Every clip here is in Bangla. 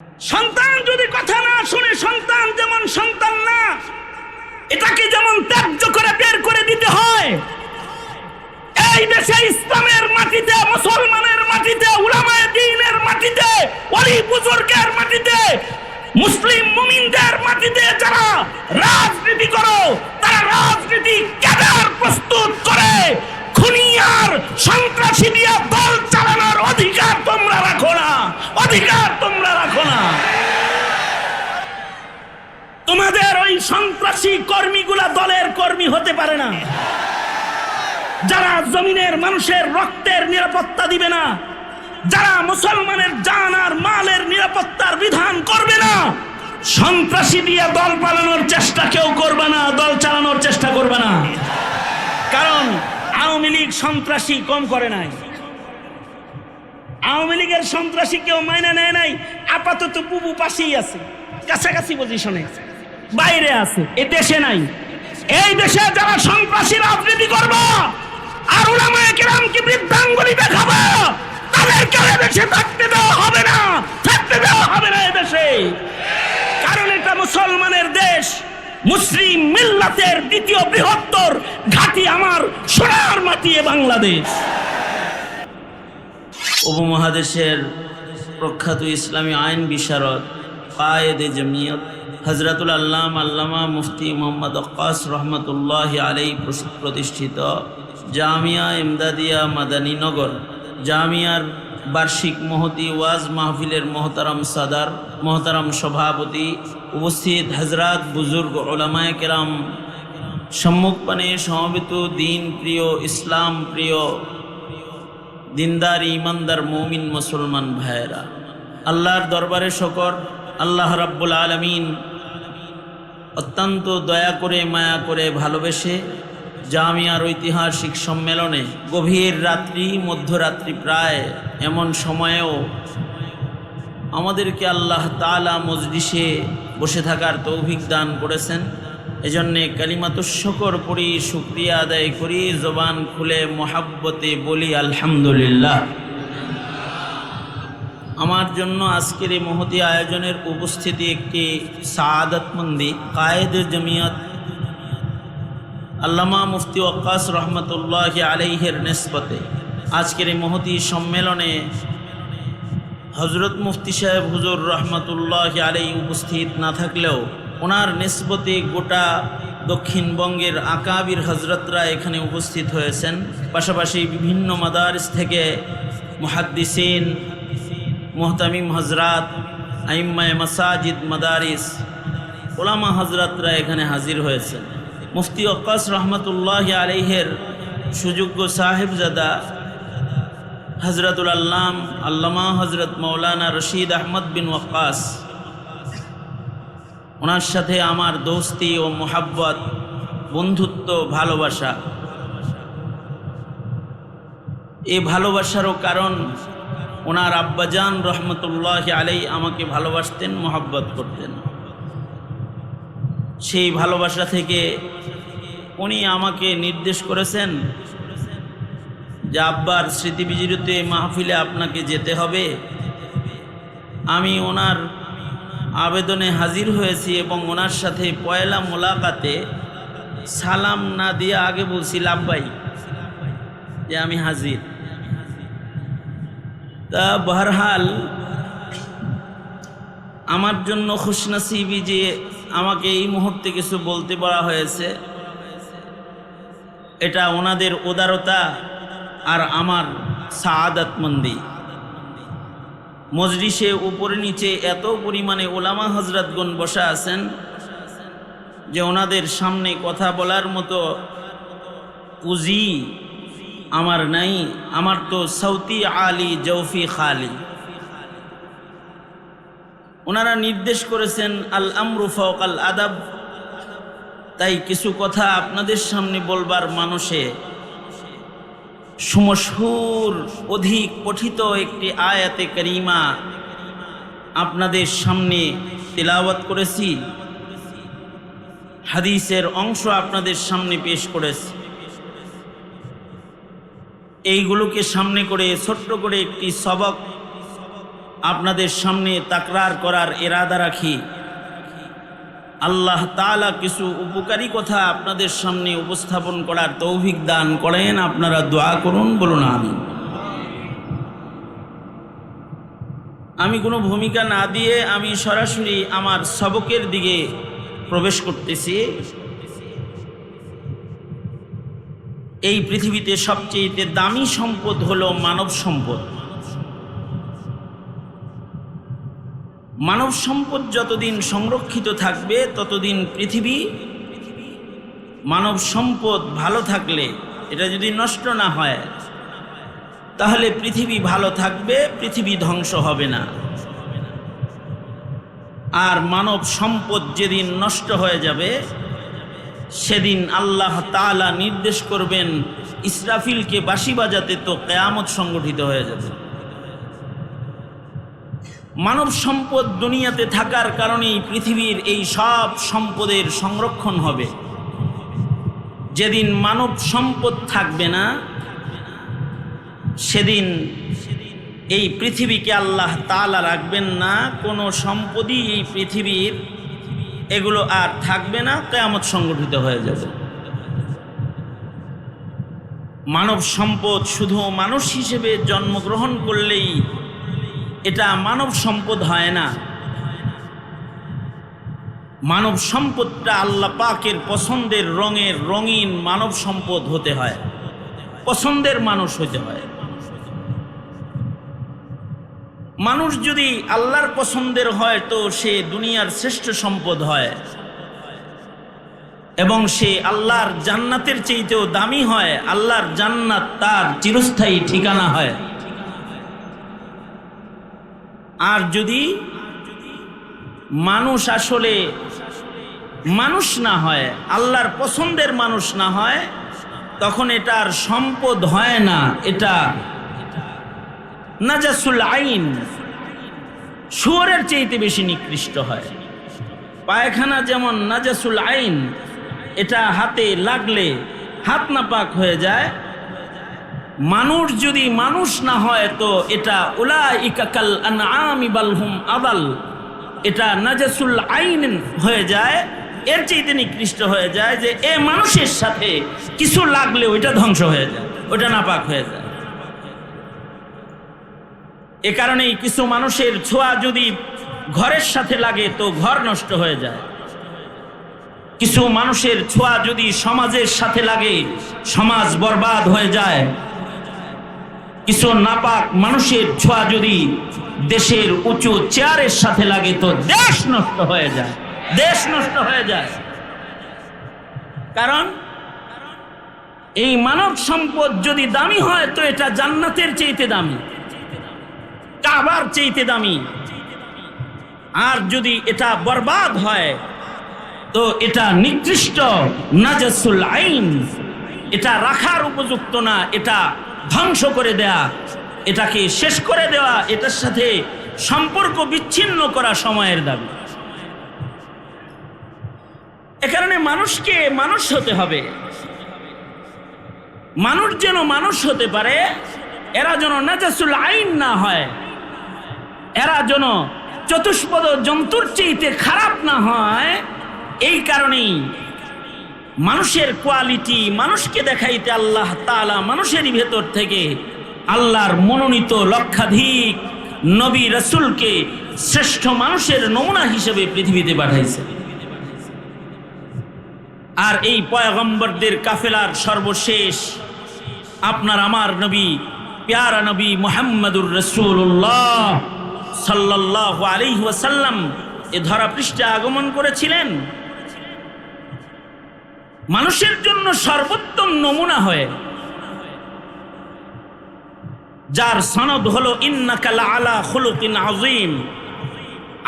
সন্তান যদি কথা না শুনে, সন্তান যেমন সন্তান না, এটাকে যেমন ত্যায্য করে বের করে দিতে হয়, এই দেশে ইসলামের মাটিতে, মুসলমানের মাটিতে, উলামায়ে দ্বীনের মাটিতে, ওলি বুজুর্গের মাটিতে, মুসলিম মুমিনদের মাটিতে যারা রাজনীতি করো, তারা রাজনীতি ক্যাডার প্রস্তুত করে খুনি আর সন্ত্রাসী দিয়ে দল চালানোর অধিকার তোমরা রাখো না, অধিকার তোমরা রাখো না। তোমাদের ওই সন্ত্রাসী কর্মীগুলা দলের কর্মী হতে পারে না, যারা জমিনের মানুষের রক্তের নিরাপত্তা দিবে না, যারা মুসলমানের জান আর মালের নিরাপত্তার বিধান করবে না, সন্ত্রাসী দিয়ে দল পালানোর চেষ্টা কেউ করবে না, দল চালানোর চেষ্টা করবে না। কারণ আওয়ামী লীগ সন্ত্রাসী কম করে নাই, আওয়ামী লীগের সন্ত্রাসী কেউ মাইনে নেয় নাই। আপাতত বুবু পাশেই আছে, কাছাকাছি পজিশনে, বাইরে আছে, এ দেশে নাই। এই দেশে যারা সন্ত্রাসী রাজনীতি করবে আর উলামায়ে কেরামকে বৃদ্ধাঙ্গুলি দেখাবে, তাদেরকে এদেশে থাকতে দেওয়া হবে না, থাকতে দেওয়া হবে না এদেশে। কারণ এটা মুসলমানের দেশ, মুসলিম মিল্লাতের দ্বিতীয় বৃহত্তর ঘাঁটি আমার সোনার মাটি বাংলাদেশ। উপমহাদেশের প্রখ্যাত ইসলামী আইন বিশারদ, কায়েদে জমিয়ত হযরতুল আল্লামা মুফতি মোহাম্মদ ওয়াক্কাস রহমতুল্লাহ আলাইহি প্রতিষ্ঠিত জামিয়া ইমদাদিয়া মাদানীনগর জামিয়ার বার্ষিক মহতি ওয়াজ মাহফিলের মোহতারাম সাদার, মোহতারাম সভাপতি, উপস্থিত হজরত বুজুর্গ উলামায়ে কেরাম, সম্মুখপানে সমবেত দিন প্রিয়, ইসলাম প্রিয়, দিনদার ইমানদার মুমিন মুসলমান ভাইয়েরা, আল্লাহর দরবারে শকর। আল্লাহ রাব্বুল আলামিন অত্যন্ত দয়া করে, মায়া করে, ভালোবেসে জামিয়ার ঐতিহাসিক সম্মেলনে গভীর রাত্রি, মধ্যরাত্রি প্রায় এমন সময়েও আমাদেরকে আল্লাহ তাআলা মজলিসে বসে থাকার তৌফিক দান করেছেন। এজন্যে কালিমাতুশ শুকর পড়ি, শুকরিয়া আদায় করি, জবান খুলে মোহাব্বতে বলি আলহামদুলিল্লাহ। আমার জন্য আজকের এই মহতী আয়োজনের উপস্থিতি একটি সাআদাতমন্দি। কায়েদে জমিয়ত আল্লামা মুফতি ওয়াক্কাস রহমতুল্লাহ আলাইহির নিসবতে আজকের এই মহতী সম্মেলনে হজরত মুফতি সাহেব হুজুর রহমতুল্লাহ আলাইহি উপস্থিত না থাকলেও ওনার নিসবতে গোটা দক্ষিণবঙ্গের আকাবির হজরতরা এখানে উপস্থিত হয়েছেন। পাশাপাশি বিভিন্ন মাদারিস থেকে মুহাদ্দিসিন, মুহতামিম হজরাত, আইম্মায়ে মাসাজিদ, মাদারিস, ওলামা হজরতরা এখানে হাজির হয়েছেন। মুফতি ওয়াক্কাস রহমতুল্লাহ আলাইহির সুযোগ্য সাহেবজাদা হজরতুল আল্লামা হজরত মৌলানা রশিদ আহমদ বিন ওয়াক্কাস, ওনার সাথে আমার দোস্তি ও মোহাব্বত, বন্ধুত্ব, ভালোবাসা। এই ভালোবাসারও কারণ ওনার আব্বাজান রহমতুল্লাহ আলাইহি আমাকে ভালোবাসতেন, মোহাব্বত করতেন। সেই ভালোবাসা থেকে উনি আমাকে নির্দেশ করেছেন যে আব্বার স্মৃতিবিজড়িত মাহফিলে আপনাকে যেতে হবে। আমি ওনার আবেদনে হাজির হয়েছি এবং ওনার সাথে পয়লা মোলাকাতে সালাম না দিয়ে আগে বলছি লাব্বাই, যে আমি হাজির। তা বহরহাল আমার জন্য খুশনসিবি যে আমাকে এই মুহূর্তে কিছু বলতে বলা হয়েছে, এটা ওনাদের উদারতা আর আমার সাআদাতমন্দি। মজলিসে উপরে নিচে এত পরিমাণে ওলামা হজরতগণ বসা আছেন যে ওনাদের সামনে কথা বলার মতো পুঁজি আমার নাই। আমার তো সৌতি আলী জৌফি খালি। ওনারা নির্দেশ করেছেন আল আমরু ফাওকাল আদাব। তাই কিছু কথা আপনাদের সামনে বলবার মানুষে সুমশহুর, অধিক পঠিত একটি আয়াতে কারিমা আপনাদের সামনে তিলাওয়াত করেছি, হাদিসের অংশ আপনাদের সামনে পেশ করেছি। এইগুলোকে সামনে করে ছোট্ট করে একটি সবক আপনাদের সামনে তাকরার করার ইরাদা রাখি। আল্লাহ তাআলা কিছু উপকারী কথা আপনাদের সামনে উপস্থাপন করার তৌফিক দান করেন। আপনারা দোয়া করুন, বলুন আমিন। আমি কোনো ভূমিকা না দিয়ে আমি সরাসরি আমার সবকের দিকে প্রবেশ করতেছি। এই পৃথিবীতে সবচেয়ে দামি সম্পদ হলো মানব সম্পদ। মানব সম্পদ যতদিন সংরক্ষিত থাকবে ততদিন পৃথিবী, মানব সম্পদ ভালো থাকলে, এটা যদি নষ্ট না হয় তাহলে পৃথিবী ভালো থাকবে, পৃথিবী ধ্বংস হবে না। আর মানব সম্পদ যেদিন নষ্ট হয়ে যাবে সেদিন আল্লাহ তাআলা নির্দেশ করবেন ইসরাফিলকে বাঁশি বাজাতে, তো কিয়ামত সংগঠিত হয়ে যাবে। মানব সম্পদ দুনিয়াতে থাকার কারণেই পৃথিবীর এই সব সম্পদের সংরক্ষণ হবে। যেদিন মানব সম্পদ থাকবে না সেদিন এই পৃথিবীকে আল্লাহ তাআলা রাখবেন না, কোনো সম্পদই এই পৃথিবীর এগুলো আর থাকবে না, কিয়ামত সংগঠিত হয়ে যাবে। মানব সম্পদ শুধু মানুষ হিসেবে জন্মগ্রহণ করলেই এটা মানব সম্পদ হয় না। মানব সম্পদটা আল্লাহ পাকের পছন্দের রঙের রঙিন মানব সম্পদ হতে হয়, পছন্দের মানুষ হতে হয়। মানুষ যদি আল্লাহর পছন্দের হয় তো সে দুনিয়ার শ্রেষ্ঠ সম্পদ হয় এবং সে আল্লাহর জান্নাতের চাইতেও দামি হয়। আল্লাহর জান্নাত তার চিরস্থায়ী ঠিকানা হয়। আর যদি মানুষ আসলে মানুষ না হয়, আল্লাহর পছন্দের মানুষ না হয়, তখন এটার সম্পদ হয় না, এটা নাজাসুল আইন, শুয়োরের চাইতে বেশি নিকৃষ্ট হয়। পায়খানা যেমন নাজাসুল আইন, এটা হাতে লাগলে হাত নাপাক হয়ে যায়। মানুষ যদি মানুষ না হয় তো এটা উলাইকা কাল আনআমি বাল হুম আদাল, এটা নাজাসুল আইন হয়ে যায়, এর চাইতে নিকৃষ্ট হয়ে যায় যে এ মানুষের সাথে কিছু লাগলে ওইটা ধ্বংস হয়ে যায়, ওটা নাপাক হয়ে যায়। এ কারণেই কিছু মানুষের ছোঁয়া যদি ঘরের সাথে লাগে তো ঘর নষ্ট হয়ে যায়। কিছু মানুষের ছোঁয়া যদি সমাজের সাথে লাগে সমাজ বরবাদ হয়ে যায়। কিছু নাপাক মানুষের ছোঁয়া যদি দেশের উঁচু চেয়ারের সাথে লাগে তো দেশ নষ্ট হয়ে যায়, দেশ নষ্ট হয়ে যায়। কারণ এই মানব সম্পদ যদি দামি হয় তো এটা জান্নাতের চাইতে দামি, কাবার চাইতে দামি। আর যদি এটা বরবাদ হয় তো এটা নিকৃষ্ট, নাজাসুল আইন, এটা রাখার উপযুক্ত না, এটা ধ্বংস করে দেয়া, এটাকে শেষ করে দেওয়া, এটার সাথে সম্পর্ক বিচ্ছিন্ন করা সময়ের দাবি। এ কারণে মানুষকে মানুষ হতে হবে। মানুষ যেন মানুষ হতে পারে, এরা যেন নাজাসুল আইন না হয়, এরা যেন চতুষ্পদ জন্তুর চাইতে খারাপ না হয়। এই কারণেই মানুষের কোয়ালিটি মানুষকে দেখাইতে আল্লাহ তাআলা মানুষেরই ভেতর থেকে আল্লাহর মনোনীত লক্ষাধিক নবী রাসূলকে শ্রেষ্ঠ মানুষের নমুনা হিসেবে পৃথিবীতে পাঠাইছে। আর এই পয়গম্বরদের কাফেলার সর্বশেষ আপনার আমার নবী, প্যারা নবী মুহাম্মদুর রাসূলুল্লাহ সাল্লাল্লাহু আলাইহি ওয়াসাল্লাম এ ধরা পৃষ্ঠে আগমন করেছিলেন মানুষের জন্য সর্বোত্তম নমুনা হয়ে, যার সনদ হলো ইন্নাকা লাআলা খুলুকিন আযীম।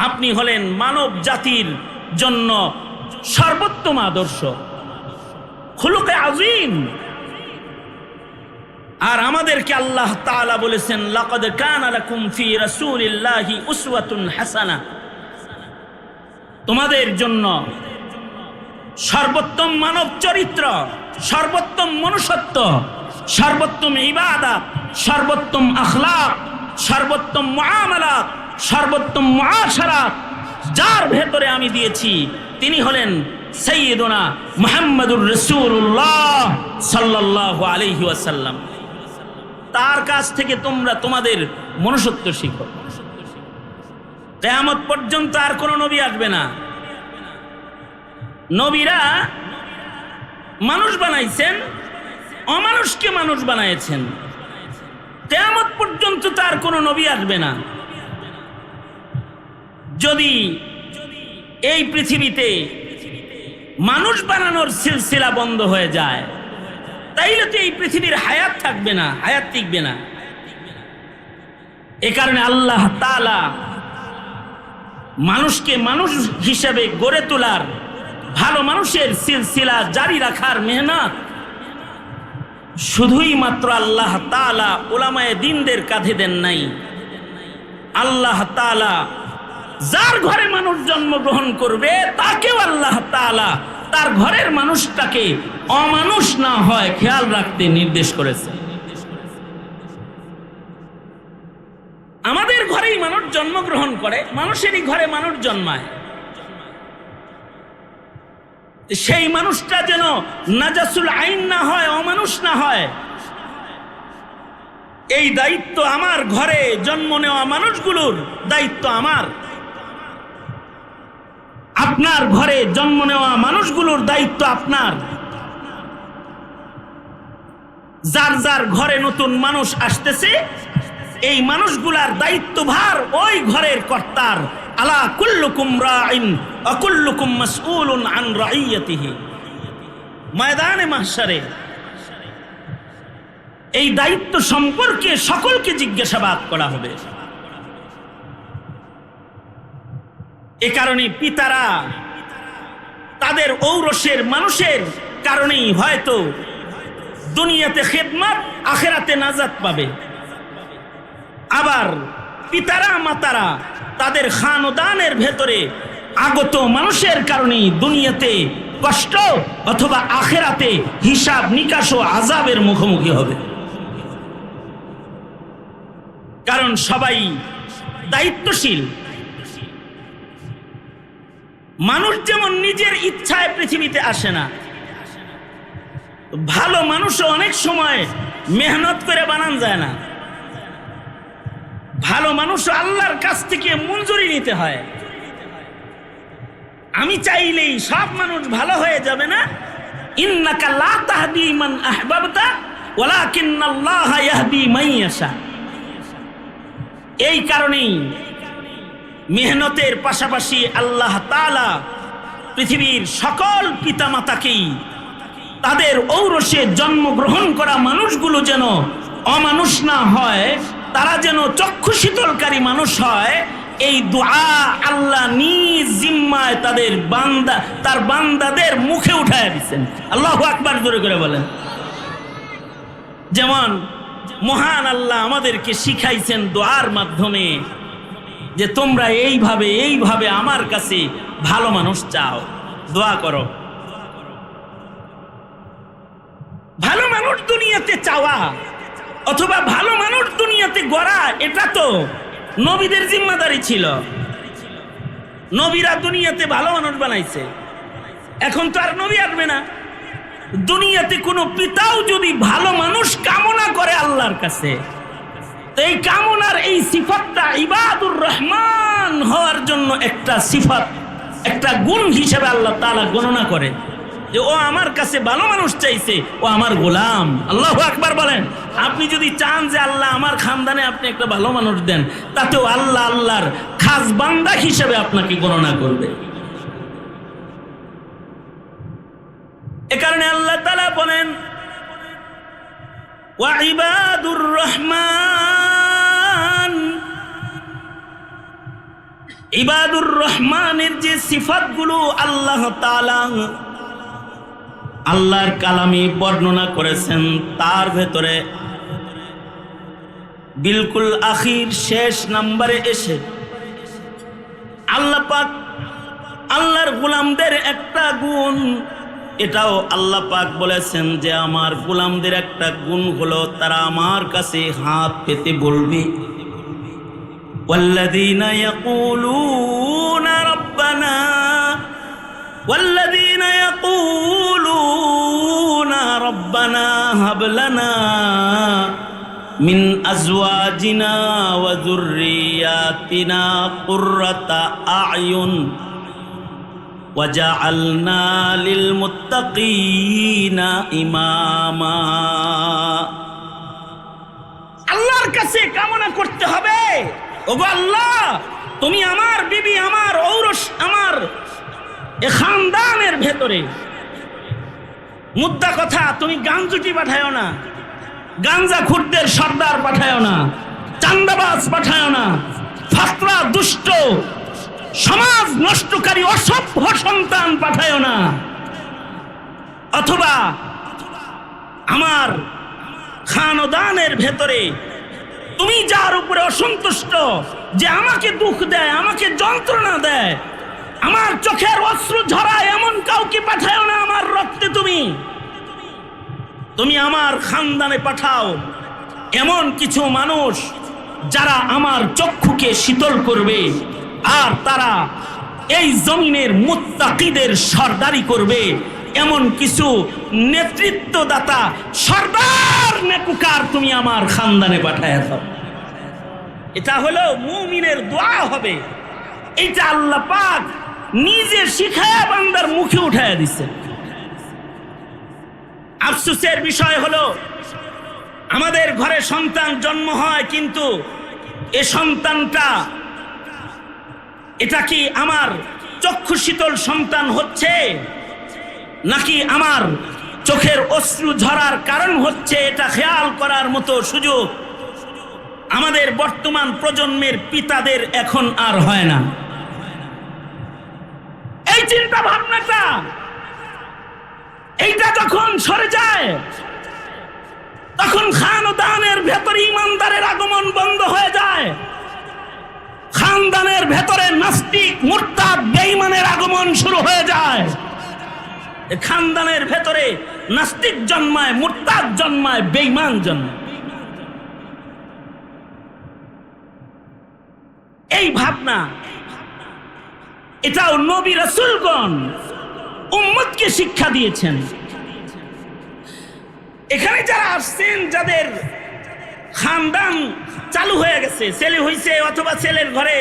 আপনি হলেন মানব জাতির জন্য সর্বোত্তম আদর্শ, খুলুকে আযীম। আর আমাদেরকে আল্লাহ তাআলা বলেছেন লাকাদ কানা লাকুম ফি রাসূলিল্লাহি উসওয়াতুন হাসানা, তোমাদের জন্য সর্বোত্তম মানব চরিত্র, সর্বোত্তম মনুষ্যত্ব, সর্বোত্তম ইবাদত, সর্বোত্তম আখলাক, সর্বোত্তম মুআমালাত সর্বোত্তম মুআশারাত যার ভেতরে আমি দিয়েছি তিনি হলেন সাইয়্যিদুনা মুহাম্মাদুর রাসূলুল্লাহ সাল্লাল্লাহু আলাইহি ওয়াসাল্লাম। তার কাছ থেকে তোমরা তোমাদের মনুষ্যত্ব শিখো। কিয়ামত পর্যন্ত আর কোনো নবী আসবে না। নবীরা মানুষ বানাইছেন, অমানুষকে মানুষ বানাইছেন। কিয়ামত পর্যন্ত তার কোনো নবী আসবে না। যদি এই পৃথিবীতে মানুষ বানানোর সিলসিলা বন্ধ হয়ে যায় তাইলে তো এই পৃথিবীর হায়াত থাকবে না, হায়াত টিকবে না। এ কারণে আল্লাহ তাআলা মানুষকে মানুষ হিসেবে গড়ে তোলার, ভালো মানুষের সিলসিলা জারি রাখার মেহনত শুধুই মাত্র আল্লাহ তাআলা উলামায়ে দ্বীনদের কাঁধে দেন নাই। আল্লাহ তাআলা যার ঘরে মানুষ জন্মগ্রহণ করবে তাকেও আল্লাহ তাআলা তার ঘরের মানুষটাকে অমানুষ না হয় খেয়াল রাখতে নির্দেশ করেছে। আমাদের ঘরেই মানুষ জন্মগ্রহণ করে, মানুষেরই ঘরে মানুষ জন্মায়। সেই মানুষটা যেন নাজাসুল আইন না হয়, অমানুষ না হয়, এই দায়িত্ব আমার। ঘরে জন্ম নেওয়া মানুষগুলোর দায়িত্ব আমার। আপনার ঘরে জন্ম নেওয়া মানুষগুলোর দায়িত্ব আপনার। যার যার ঘরে নতুন মানুষ আসতেছে এই মানুষগুলার দায়িত্বভার ওই ঘরের কর্তার। আলা কুল্লুকুম রাইন ওয়া কুল্লুকুম মাসউলুন আন রাইয়াতিহি। ময়দানে মাহশারে এই দায়িত্ব সম্পর্কে সকলকে জিজ্ঞাসাবাদ করা হবে। এ কারণে পিতারা তাদের ঔরসের মানুষের কারণেই হয়তো দুনিয়াতে খেদমত, আখিরাতে নাজাত পাবে। আবার পিতারা মাতারা তাদের খানদানের ভেতরে আগত মানুষের কারণেই দুনিয়াতে কষ্ট অথবা আখিরাতে হিসাব নিকাশ ও আযাবের মুখোমুখি হবে। কারণ সবাই দায়িত্বশীল। মানুষ যেমন নিজের ইচ্ছায় পৃথিবীতে আসে না, ভালো মানুষও অনেক সময় মেহনত করে বানান যায় না। ভালো মানুষ আল্লাহর কাছ থেকে মঞ্জুরি নিতে হয়। আমি চাইলেই সব মানুষ ভালো হয়ে যাবে না। ইন্নাকা লা তাহদি মান আহবাবতা ওয়ালাকিন্নাল্লাহা ইয়াহদি মান ইয়াশা। এই কারণেই মেহনতের পাশাপাশি আল্লাহ তাআলা পৃথিবীর সকল পিতামাতাকেই তাদের ঔরসে জন্মগ্রহণ করা মানুষগুলো যেন অমানুষ না হয়, তারা যেন চক্ষু শীতলকারী মানুষ হয়, এই দোয়া আল্লাহ নিজ জিম্মায় তার বান্দাদের মুখে উঠায় দিচ্ছেন। আল্লাহু আকবার জোরে করে বলেন। যেমন মহান আল্লাহ আমাদেরকে শিখাইছেন দোয়ার মাধ্যমে যে তোমরা এইভাবে আমার কাছে ভালো মানুষ চাও, দোয়া করো। ভালো মানুষ দুনিয়াতে চাওয়া অথবা ভালো মানুষ দুনিয়াতে গড়া, এটা তো নবীদের জিম্মাদারি ছিল। নবীরা দুনিয়াতে ভালো মানুষ বানাইছে। এখন তো আর নবী আসবে না। দুনিয়াতে কোনো পিতাও যদি ভালো মানুষ কামনা করে আল্লাহর কাছে, এই কামনার এই সিফাতটা ইবাদুর রহমান হওয়ার জন্য একটা সিফাত, একটা গুণ হিসেবে আল্লাহ তাআলা গণনা করে যে ও আমার কাছে ভালো মানুষ চাইছে, ও আমার গোলাম। আল্লাহু আকবার বলেন। আপনি যদি চান যে আল্লাহ আমার খানদানে আপনি একটা ভালো মানুষ দেন, তাতেও আল্লাহ আল্লাহর খাস বান্দা হিসেবে আপনাকে গণনা করবে। এ কারণে আল্লাহ তাআলা বলেন ওয়া ইবাদুর রহমান, ইবাদুর রহমানের যে সিফাতগুলো আল্লাহ তাআলা আল্লাহর কালামে বর্ণনা করেছেন, তার ভেতরে বিলকুল আখির শেষ নম্বরে এসে আল্লাহ পাক আল্লাহর গোলামদের একটা গুণ, এটাও আল্লাহ পাক বলেছেন যে আমার গোলামদের একটা গুণ হলো তারা আমার কাছে হাত পেতে বলবে والذين يقولون ربنا هب لنا من أزواجنا وذرياتنا قرة أعين وجعلنا للمتقين إماما। আল্লাহর কাছে কামনা করতে হবে, ওগো আল্লাহ তুমি আমার বিবি, আমার ঔরস, আমার এ খানদানের ভেতরে, মুদ্রা কথা, তুমি গাঞ্জুটি পাঠায়ো না, গাঞ্জা খুরদের সর্দার পাঠায়ো না, চান্দাবাজ পাঠায়ো না, ফাতরা দুষ্ট সমাজ নষ্টকারী অসভ্য সন্তান পাঠায়ো না, অথবা আমার খানদানের ভেতরে তুমি যার উপরে অসন্তুষ্ট, যে আমাকে দুঃখ দেয়, আমাকে যন্ত্রণা দেয়, আমার চোখের অশ্রু ঝরায়, এমন কাউকে পাঠাও না আমার রক্তে। তুমি আমার খানদানে পাঠাও এমন কিছু মানুষ যারা আমার চক্ষুকে শীতল করবে, আর তারা এই জমিনের মুত্তাকিদের সরদারি করবে, এমন কিছু নেতৃত্বদাতা সরদার নেকুকার তুমি আমার খানদানে পাঠায় দাও। এটা হলো মুমিনের দোয়া হবে। এটা আল্লাহ পাক নিজে শিখায়া বান্দার মুখে উঠায়া দিছে। আফসোসের বিষয় হলো আমাদের ঘরে সন্তান জন্ম হয়, কিন্তু এ সন্তানটা এটা কি আমার চক্ষু শীতল সন্তান হচ্ছে, নাকি আমার চোখের অশ্রু ঝরার কারণ হচ্ছে, এটা খেয়াল করার মতো সুযোগ আমাদের বর্তমান প্রজন্মের পিতাদের এখন আর হয় না। এই চিন্তা ভাবনাটা এইটা যখন সরে যায়, তখন খানদানের ভেতরে ইমানদারের আগমন বন্ধ হয়ে যায়, খানদানের ভেতরে নাস্তিক মুরতাদ বেঈমানের আগমন শুরু হয়ে যায়। খানদানের ভেতরে নাস্তিক জন্মায়, মুরতাদ জন্মায়, বেঈমান জন্মায়। এই ভাবনা এটাও নবী রাসূলগণ উম্মতকে শিক্ষা দিয়েছেন। এখানে যারা আসছেন, যাদের খানদান চালু হয়ে গেছে, ছেলে হইছে অথবা ছেলের ঘরে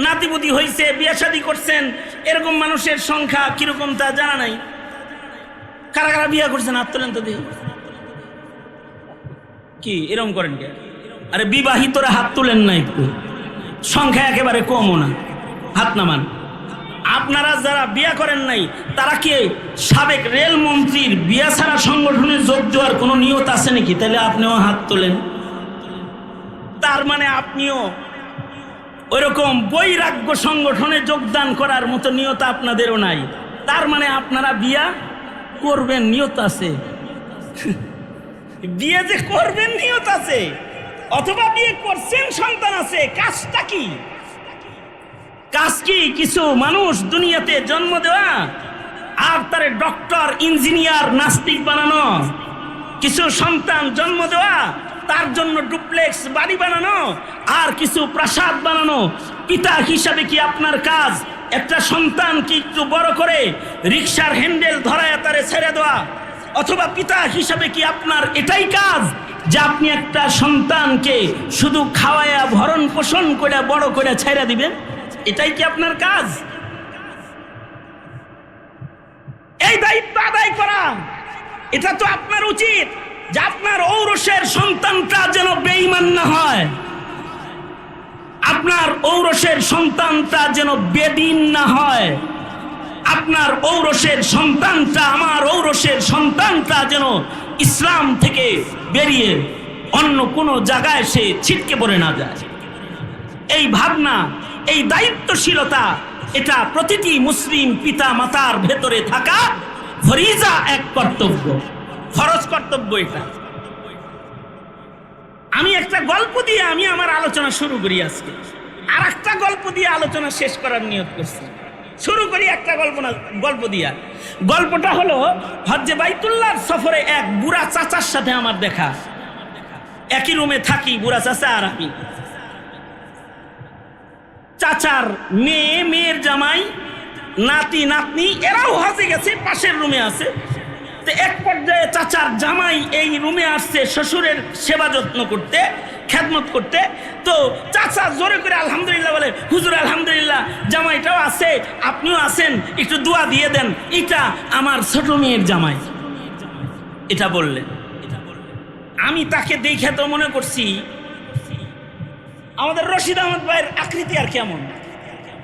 নাতিপুতি হইছে, বিয়ে শাদী করছেন, এরকম মানুষের সংখ্যা কিরকম তা জানা নাই। কারা কারা বিয়ে করছেন হাত তোলেন তো দেখি। কি এরকম করেন কে? আরে বিবাহিতরা হাত তোলেন না, একটু সংখ্যা একেবারে কমও না, হাত নামান। আপনারা যারা বিয়া করেন নাই, তারা কি সাবেক রেলমন্ত্রীর বিয়া ছাড়া সংগঠনে যোগ দেওয়ার কোনো নিয়ত আছে নাকি? তাহলে আপনিও হাত তোলেন। তার মানে আপনিও ওইরকম বৈরাগ্য সংগঠনে যোগদান করার মতো নিয়ত আপনাদেরও নাই। তার মানে আপনারা বিয়া করবেন, নিয়ত আছে। বিয়ে যে করবেন নিয়ত আছে, অথবা বিয়ে করছেন, সন্তান আছে, কাজটা কি? কাজ কি? কিছু মানুষ দুনিয়াতে জন্ম দেওয়া আর তারে ডক্টর, ইঞ্জিনিয়ার, নাস্তিক বানানো, কিছু সন্তান জন্ম দেওয়া, তার জন্য ডুপ্লেক্স বাড়ি বানানো, আর কিছু প্রাসাদ বানানো। পিতা হিসাবে কি আপনার কাজ একটা সন্তানকে একটু বড় করে রিকশার হ্যান্ডেল ধরায় তারে ছেড়ে দেওয়া? অথবা পিতা হিসাবে কি আপনার এটাই কাজ যে আপনি একটা সন্তানকে শুধু খাওয়ায়া ভরণ পোষণ করে বড় করে ছেড়ে দিবেন? এটাই কি আপনার কাজ? এই দায়িত্ব আদায় করা, এটা তো আপনার উচিত যে আপনার ঔরসের সন্তানটা যেন বেঈমান না হয়, আপনার ঔরসের সন্তানটা যেন বেদিন না হয়, আপনার ঔরসের সন্তানটা, আমার ঔরসের সন্তানটা যেন ইসলাম থেকে বেরিয়ে অন্য কোনো জায়গায় সে ছিটকে পড়ে না যায়। এই ভাবনা, এই দায়িত্বশীলতা, এটা প্রতিটি মুসলিম পিতা মাতার ভেতরে থাকা ফরিজা, এক কর্তব্য, ফরজ কর্তব্য। এটা আমি একটা গল্প দিয়ে আমি আমার আলোচনা শুরু করি। আজকে আর একটা গল্প দিয়ে আলোচনা শেষ করার নিয়ত করছি। শুরু করি একটা গল্প দিয়া। গল্পটা হলো হজ্জে বাইতুল্লাহর সফরে এক বুড়া চাচার সাথে আমার দেখা। একই রুমে থাকি বুড়া চাচা আর আমি। চাচার মেয়ে, মেয়ের জামাই, নাতি নাতনি এরাও হজে গেছে, পাশের রুমে আছে। তো এক পর্যায়ে চাচার জামাই এই রুমে আসছে শ্বশুরের সেবা যত্ন করতে, খেদমত করতে। তো চাচা জোরে করে আলহামদুলিল্লাহ বলে, হুজুর আলহামদুলিল্লাহ, জামাইটাও আছে, আপনিও আছেন, একটু দোয়া দিয়ে দেন, এটা আমার ছোট মেয়ের জামাই। এটা বললেন। আমি তাকে দেখে তো মনে করছি আমাদের রশিদ আহমদ ভাইয়ের আকৃতি আর কেমন।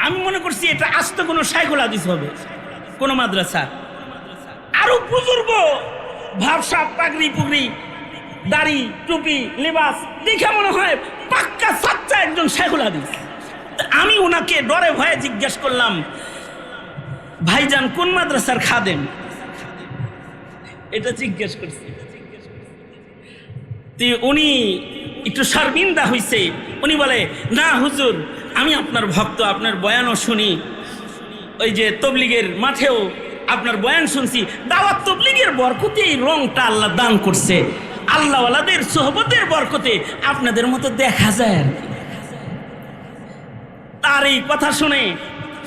আমি মনে করছি এটা আস্ত কোনো শাইখুল হাদিস হবে, কোনো মাদ্রাসা। আরো বুজুর্গ, ভাবসাব, পাগড়ি পুগড়ি, দাড়ি, টুপি, লিবাস দেখে মনে হয় পাক্কা সাচ্চা একজন শাইখুল হাদিস। আমি ওনাকে ডরে ভয়ে জিজ্ঞেস করলাম, ভাইজান কোন মাদ্রাসার খাদেম? এটা জিজ্ঞেস করছি। উনি একটু শর্মিন্দা হইছে। উনি বলে, না হুজুর, আমি আপনার ভক্ত, আপনার বয়ানও শুনি, ওই যে তবলিগের মাঠেও আপনার বয়ান শুনছি। দাওয়াত তবলিগের বরকতে এই রংটা আল্লাহ দান করছে, আল্লাহওয়ালাদের সোহবতের বরকতে আপনাদের মতো দেখা যায় আর কি। তার এই কথা শুনে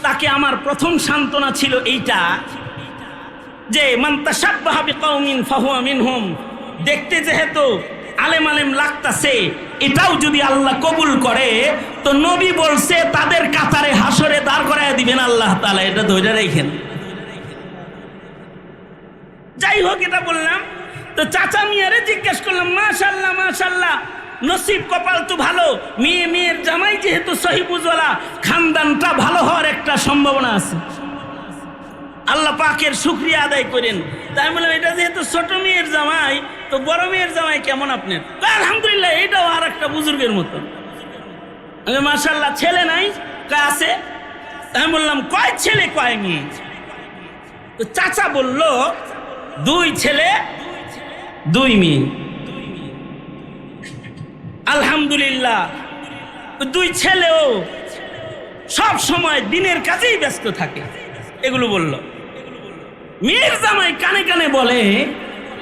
তাকে আমার প্রথম সান্ত্বনা ছিল এইটা যে মান তাশাব্বাহা বিকাউমিন ফাহুয়া মিনহুম। দেখতে যেহেতু আলেম আলেম লাগতাছে, এটাও যদি আল্লাহ কবুল করে তো নবী বলছে তাদের কাতারে হাসরে দাঁড় করায় দিবেন আল্লাহ তাআলা। এটা ধরে রাখেন। যাই হোক, এটা বললাম। তো চাচা মিয়ারে জিজ্ঞেস করলাম, মাশাআল্লাহ মাশাআল্লাহ, নসিব কপাল তো ভালো, মেয়ে মেয়ের জামাই যেহেতু সহিবুজওয়ালা, খানদানটা ভালো হওয়ার একটা সম্ভাবনা আছে, আল্লাহ পাকের শুকরিয়া আদায় করেন। তাই বললাম, এটা যেহেতু ছোট মেয়ের জামাই, তো বড় মেয়ের জামাই কেমন আপনার? আলহামদুলিল্লাহ, এটাও আর একটা বুজুর্গের মতো। মাশাআল্লাহ, ছেলে নাই? আছে। আমি বললাম, কয় ছেলে কয় মেয়ে? তো চাচা বলল, 2 ছেলে 2 মেয়ে। আলহামদুলিল্লাহ, 2 ছেলেও সব সময় দিনের কাজেই ব্যস্ত থাকে। এগুলো বলল। মেয়ের জামাই কানে কানে বলে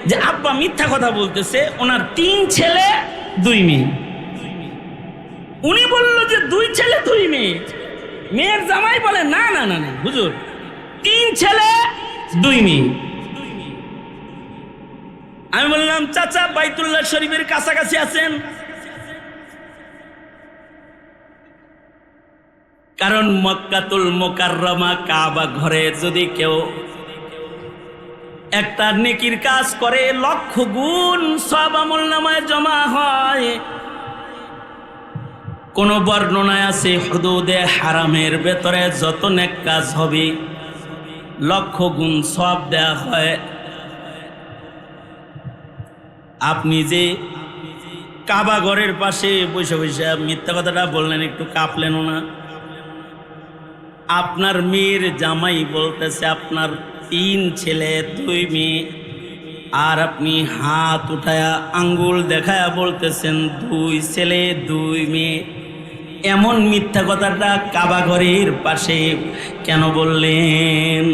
যে আব্বা মিথ্যা কথা বলতেছে, ওনার 3 ছেলে 2 মেয়ে। উনি বলল যে 2 ছেলে 2 মেয়ে। মেয়ের জামাই বলে, না না না না হুজুর, 3 ছেলে 2 মেয়ে। আমি বললাম, চাচা বাইতুল্লাহ শরীফের কাছাকাছি আছেন? কারণ মক্কাতুল মুকাররমা কাবা ঘরে যদি কেউ একটা নেকির কাজ করে, 1,00,000 গুণ সওয়াব আমলনামায় জমা হয়। কোন বর্ণনায় আছে হুদুদে হারামের ভেতরে যত নেক কাজ হবে 1,00,000 গুণ সওয়াব দেয়া হয়। আপনি যে কাবা ঘরের পাশে বসে বসে মিথ্যা কথাটা বললেন, একটু কাঁপলেনও না? আপনার মেয়ের জামাই বলতেছে আপনার 3 ছেলে 2 মেয়ে, আর আপনি হাত উঠায়া আঙ্গুল দেখায়া বলতেছেন 2 ছেলে 2 মেয়ে। এমন মিথ্যা কথাটা কাবা ঘরের পাশে কেন বললেন?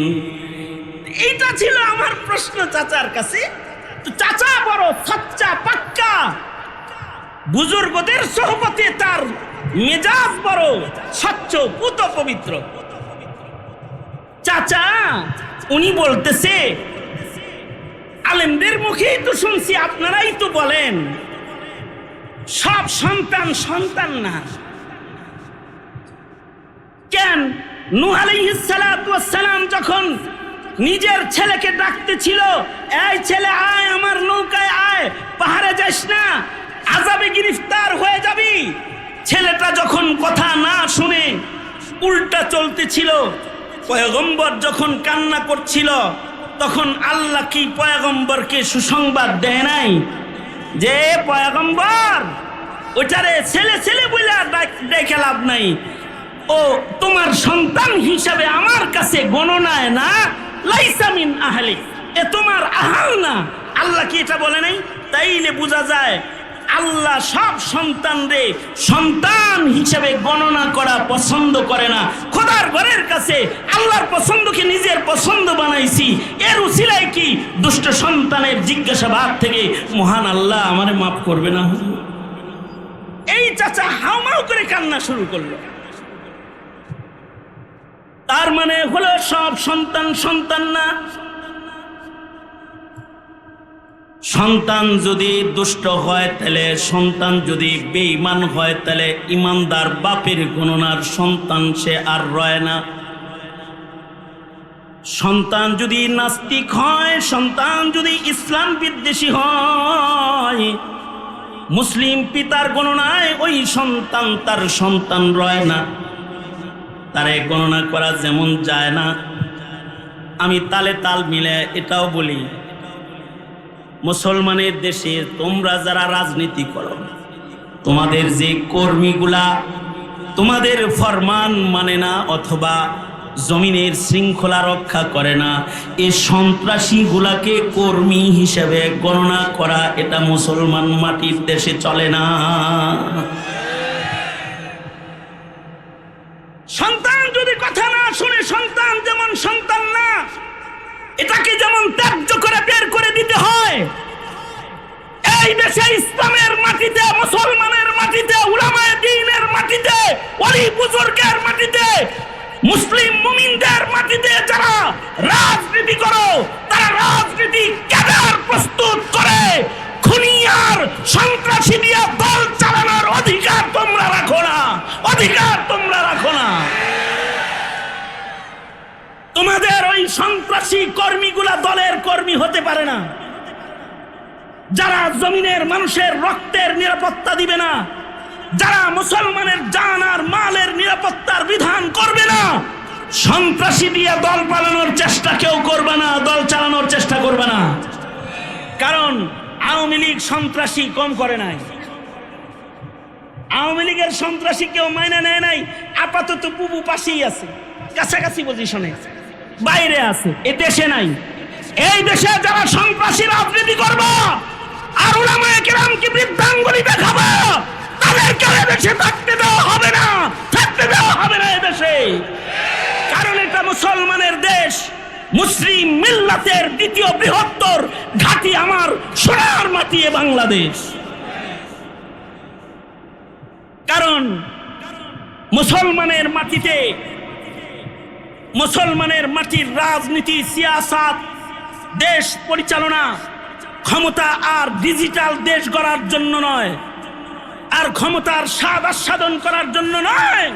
এইটা ছিল আমার প্রশ্ন চাচার কাছে। তো চাচা বড় সচ্চা পাক্কা, বুজুর্গদের সোহবতে তার মেজাজ বড় স্বচ্ছ পুত পবিত্র। চাচা উনি বলতেছে, আলেমদের মুখেই তো শুনছি, আপনারাই তো বলেন সব সন্তান সন্তান না। কেন নূহ আলাইহিস সালাতু ওয়াস সালাম যখন নিজের ছেলেকে ডাকতেছিল, এই ছেলে আয়, আমার নৌকায় আয়, পাহাড়ে যাস না, আযাবে গ্রেফতার হয়ে যাবি। ছেলেটা যখন কথা না শুনে উল্টা চলতেছিল, পয়গম্বর যখন কান্না করছিল, তখন আল্লাহ কি পয়গম্বরকে সুসংবাদ দেয় নাই যে পয়গম্বর ওটারে ছেলে ছেলে বলে ডেকে লাভ নাই, ও তোমার সন্তান হিসাবে আমার কাছে গণনায় না, লাইসা মিন আহলিক, এ তোমার আহাল না। আল্লাহ কি এটা বলে নাই? তাইলে বোঝা যায় আল্লাহ সব সন্তানরে সন্তান হিসেবে গণনা করা পছন্দ করে না। খোদার ঘরের কাছে আল্লাহর পছন্দকে নিজের পছন্দ বানাইছি, এর উসিলায় কি দুষ্ট সন্তানের জিজ্ঞাসাবাদ থেকে মহান আল্লাহ আমারে মাফ করবে না? এই চাচা হাউমাউ করে কান্না শুরু করলো। তার মানে হলো সব সন্তান সন্তান না। সন্তান যদি দুষ্ট হয় তাহলে, সন্তান যদি বেঈমান হয় তাহলে ইমানদার বাপের গণনার সন্তান সে আর রয় না। সন্তান যদি নাস্তিক হয়, সন্তান যদি ইসলাম বিদ্বেষী হয়, মুসলিম পিতার গণনায় ওই সন্তান তার সন্তান রয় না, তারে গণনা করা যেমন যায় না। আমি তালে তাল মিলে এটাও বলি, মুসলমানের দেশে তোমরা যারা রাজনীতি করো, তোমাদের যে কর্মীগুলা তোমাদের ফরমান মানে না অথবা জমিনের শৃঙ্খলা রক্ষা করে না, এই সন্ত্রাসীগুলাকে কর্মী হিসেবে গণনা করা এটা মুসলমান মাটির দেশে চলে না। সন্তান যদি কথা না শুনে সন্তান যেমন সন্তান না, এটাকে যেমন ত্যায্য করে বের করে দিতে হয়। এই দেশে ইসলামের মাটিতে, মুসলমানের মাটিতে, উলামায়ে দ্বীনের মাটিতে, ওলি বুজুর্গের মাটিতে, মুসলিম মুমিনদের মাটিতে যারা রাজনীতি করো, তারা রাজনীতি ক্যাডার প্রস্তুত করে খুনি আর সন্ত্রাসী দিয়ে দল চালানোর অধিকার তোমরা রাখো না, অধিকার তোমরা রাখো না। তোমাদের ওই সন্ত্রাসী কর্মীগুলা দলের কর্মী হতে পারে না। যারা জমিনের মানুষের রক্তের নিরাপত্তা দিবে না, যারা মুসলমানের জান আর মালের নিরাপত্তার বিধান করবে না, সন্ত্রাসী দিয়ে দল পালানোর চেষ্টা কেউ করবে না, দল চালানোর চেষ্টা করবে না। কারণ আওয়ামী লীগ সন্ত্রাসী কম করে নাই, আওয়ামী লীগের সন্ত্রাসী কেউ মাইনে নেয় নাই। আপাতত বুবু পাশেই আছে, কাছাকাছি পজিশনে, বাইরে আছে, এ দেশে নাই। এই দেশে যারা সন্ত্রাসী রাজনীতি করবে আর উলামায়ে কেরামকে বৃদ্ধাঙ্গুলি দেখাবে, তাদেরকে দেশে থাকতে দেওয়া হবে না, থাকতে দেওয়া হবে না এদেশে। কারণ এটা মুসলমানের দেশ, মুসলিম মিল্লাতের দ্বিতীয় বৃহত্তর ঘাঁটি আমার সোনার মাটি এ বাংলাদেশ। কারণ মুসলমানের মাটিতে, মুসলমানের মাটির রাজনীতি, সিয়াসাত, দেশ পরিচালনা ক্ষমতা আর ডিজিটাল দেশ গড়ার জন্য নয়, আর ক্ষমতার স্বাদ আস্বাদন করার জন্য নয়।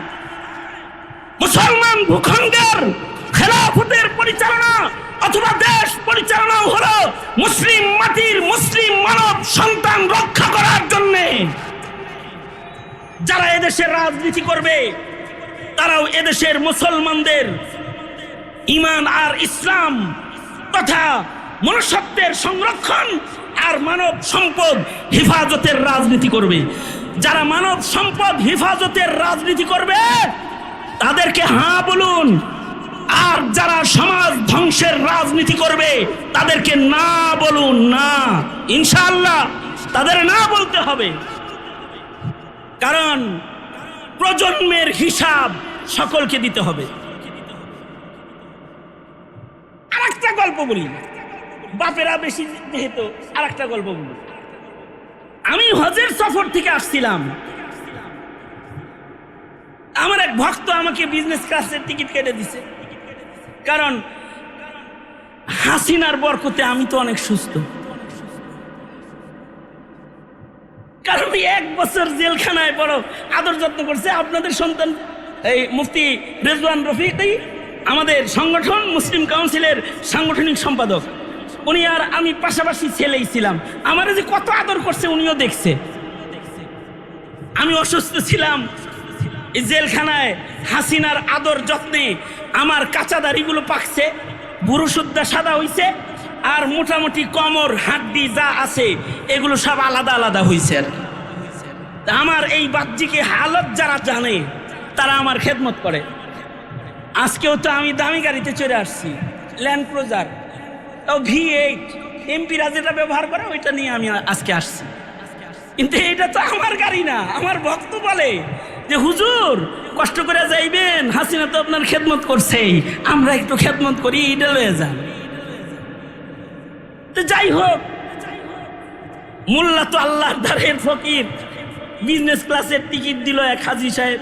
মুসলমান ভূখণ্ডের খেলাফতের পরিচালনা অথবা দেশ পরিচালনা হলো মুসলিম মাটির মুসলিম মানব সন্তান রক্ষা করার জন্য। যারা এদেশের রাজনীতি করবে তারাও এদেশের মুসলমানদের ঈমান আর ইসলাম তথা মনুষ্যত্বের সংরক্ষণ আর মানব সম্পদ হেফাজতের রাজনীতি করবে। যারা মানব সম্পদ হেফাজতের রাজনীতি করবে তাদেরকে হ্যাঁ বলুন, আর যারা সমাজ ধ্বংসের রাজনীতি করবে তাদেরকে না বলুন না। ইনশাআল্লাহ তাদের না বলতে হবে, কারণ প্রজন্মের হিসাব সকলকে দিতে হবে। আরেকটা গল্প বলি, বাপেরা বেশি যেহেতু আরেকটা গল্প বলি। আমি হজের সফর থেকে আসছিলাম, আমার এক ভক্ত আমাকে বিজনেস ক্লাসের টিকিট কেটে দিছে, কারণ হাসিনার বরকতে আমি তো অনেক সুস্থ। কারণ 1 বছর জেলখানায় বড় আদর যত্ন করছে আপনাদের সন্তান এই মুফতি রেজওয়ান রফিকই, আমাদের সংগঠন মুসলিম কাউন্সিলের সাংগঠনিক সম্পাদক। উনি আর আমি পাশাপাশি ছেলেই ছিলাম, আমার যে কত আদর করছে উনিও দেখছে। আমি অসুস্থ ছিলাম, এই জেলখানায় হাসিনার আদর যত্নে আমার কাঁচা দাড়িগুলো পাকছে, বুড়ো সুদ্ধা সাদা হইছে, আর মোটামুটি কোমর হাড্ডি যা আছে এগুলো সব আলাদা আলাদা হয়েছে। আর আমার এই বাহ্যিক হালত যারা জানে তারা আমার খেদমত করে। আজকেও তো আমি দামি গাড়িতে চড়ে আসছি, ল্যান্ড ক্রুজার, তাও V8, এমপিরা যেটা ব্যবহার করে ওইটা নিয়ে আমি আজকে আসছি। কিন্তু এটা তো আমার গাড়ি না। আমার ভক্ত বলে যে হুজুর কষ্ট করে যাইবেন, হাসিনা তো আপনার খেদমত করছেই, আমরা একটু খেদমত করি, এটা লয়ে যান। তো যাই হোক, মোল্লা তো আল্লাহর দ্বারের ফকির, বিজনেস ক্লাসের টিকিট দিল এক হাজী সাহেব।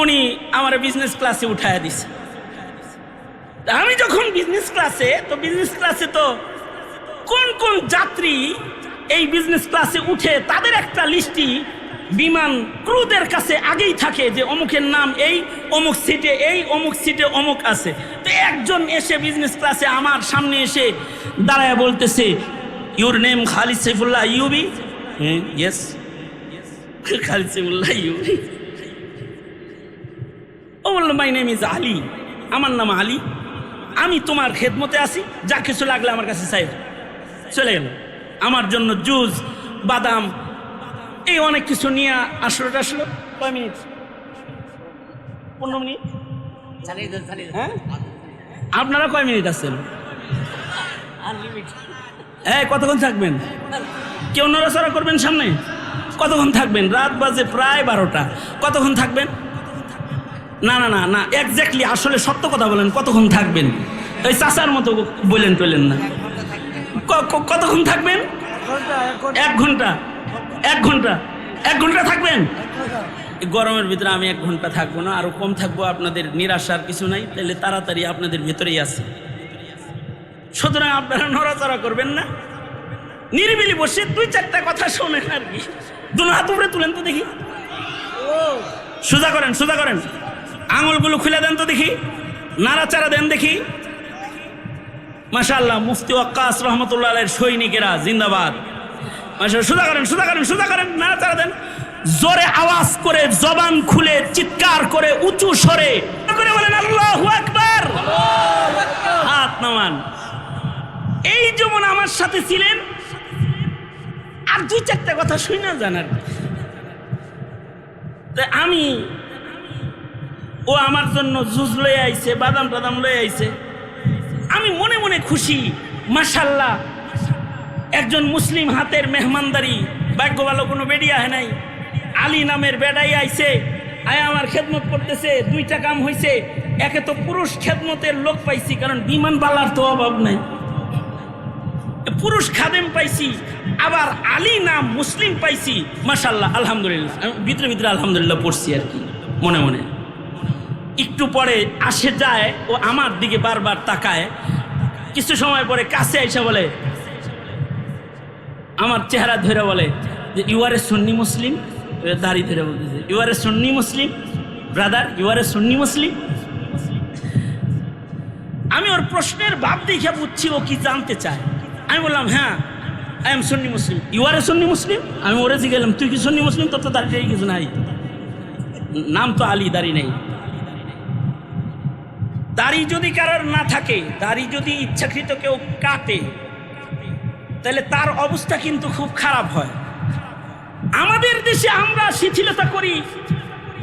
উনি আমার বিজনেস ক্লাসে উঠায় দিছে। আমি যখন বিজনেস ক্লাসে, তো বিজনেস ক্লাসে তো কোন কোন যাত্রী এই বিজনেস ক্লাসে উঠে তাদের একটা লিস্টি বিমান ক্রুদের কাছে আগেই থাকে যে অমুকের নাম এই, অমুক সিটে এই, অমুক সিটে অমুক আছে। তো একজন এসে বিজনেস ক্লাসে আমার সামনে এসে দাঁড়ায় বলতেছে, ইউর নেম খালিদ সাইফুল্লাহ ইউবি? ইয়েস, খালিদ সাইফুল্লাহ ইউবি। ও বলল, মাই নেম ইজ আলী, আমার নাম আলী, আমি তোমার খেদমতে আছি, যা কিছু লাগলে আমার কাছে চাই। চলে গেল। আমার জন্য জুস, বাদাম, এই অনেক কিছু নিয়ে আসলো। কয় মিনিট? 15 মিনিট। হ্যাঁ, আপনারা কয় মিনিট আছেন? হ্যাঁ, কতক্ষণ থাকবেন? কেউ নড়াচড়া করবেন সামনে? কতক্ষণ থাকবেন? রাত বাজে প্রায় 12টা। কতক্ষণ থাকবেন? না না না না, এক্স্যাক্টলি আসলে সত্য কথা বলেন, কতক্ষণ থাকবেন? ওই চাচার মতো বলেন টলেন না। কতক্ষণ থাকবেন? 1 ঘন্টা। 1 ঘন্টা? 1 ঘন্টা থাকবেন? গরমের ভিতরে আমি 1 ঘন্টা থাকবো না, আরো কম থাকবো। আপনাদের নিরাশার কিছু নাই, তাহলে তাড়াতাড়ি আপনাদের ভেতরেই আছে। সুতরাং আপনারা নড়াচড়া করবেন না, নিরিবিলি বসে 2-4টা কথা শোনেন আর কি। দুনো হাত উপরে তুলেন তো দেখি, সোজা করেন, সোজা করেন, আঙুলগুলো খুলে দেন তো দেখি, নাড়াচাড়া দেন দেখি। মাশাআল্লাহ, মুফতি ওয়াক্কাস রহমতুল্লাহ আলাইহির সৈনিকেরা জিন্দাবাদ। মাশাআল্লাহ, সোজা করেন, সোজা করেন, সোজা করেন, নাড়াচাড়া দেন। জোরে আওয়াজ করে, জবান খুলে, চিৎকার করে, উঁচু স্বরে করে বলেন আল্লাহু আকবার। হাত নামান। এই যেমন আমার সাথে ছিলেন, আর 2-4টা কথা শুনে জানার। আমি, ও আমার জন্য জুস লয়ে আইছে, বাদাম টাদাম লয়ে আইছে, আমি মনে মনে খুশি। মাশাআল্লাহ, একজন মুসলিম হাতের মেহমানদারি, ভাগ্য ভালো কোনো বেডিয়া হয় নাই, আলী নামের বেডাই আইছে, আয় আমার খেদমত করতেছে। 2টা কাম হয়েছে, একে তো পুরুষ খেদমতের লোক পাইছি, কারণ বিমান বালার তো অভাব নাই, পুরুষ খাদেম পাইছি, আবার আলী নাম মুসলিম পাইছি। মাশাআল্লাহ, আলহামদুলিল্লাহ। আমি ভিতরে ভিতরে আলহামদুলিল্লাহ পড়ছি আর কি মনে মনে। একটু পরে আসে যায়, ও আমার দিকে বারবার তাকায়। কিছু সময় পরে কাছে এসে বলে, আমার চেহারা ধরে বলে যে ইউ আর এ সুন্নি মুসলিম। দাড়ি ধরে বলতেছে, you are a Sunni Muslim brother, you are a Sunni Muslim. আমি ওর প্রশ্নের ভাব দেখে বুঝছি ও কি জানতে চায়। আমি বললাম, হ্যাঁ I am Sunni Muslim. You are a Sunni Muslim? আমি ওরে জিজ্ঞেলাম, তুই কি সুন্নি মুসলিম? তোর তো দাড়ি কিছু নাই, নাম তো আলী, দাড়ি নেই। দাড়ি যদি কারোর না থাকে, দাড়ি যদি ইচ্ছাকৃত কেউ কাটে, তাহলে তার অবস্থা কিন্তু খুব খারাপ হয়। আমাদের দেশে আমরা শিথিলতা করি,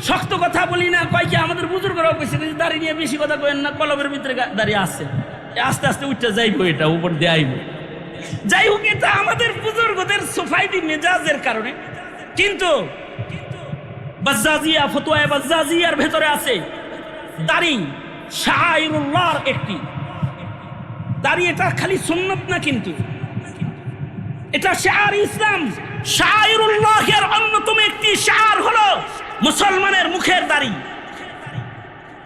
শক্ত কথা বলি না। কয়েকে আমাদের বুজুর্গরাও কইছে যে দাড়ি নিয়ে বেশি কথা কইেন না, কলমের ভিতরে দাড়ি আছে, আস্তে আস্তে উঠতে যাইবো, এটা উপর দিয়ে আইব। যাই হোক, এটা আমাদের বুজুর্গদের সোফাইটি মেজাজের কারণে। কিন্তু বাজ্জাজিয়া, ফতোয়া বাজ্জাজিয়ার ভেতরে আছে দাড়ি শাআইরুল্লাহর একটি। দাড়ি এটা খালি সুন্নত না, কিন্তু এটা শাআর ইসলাম। শাআইরুল্লাহের অন্যতম একটি শাআর হলো মুসলমানের মুখের দাড়ি।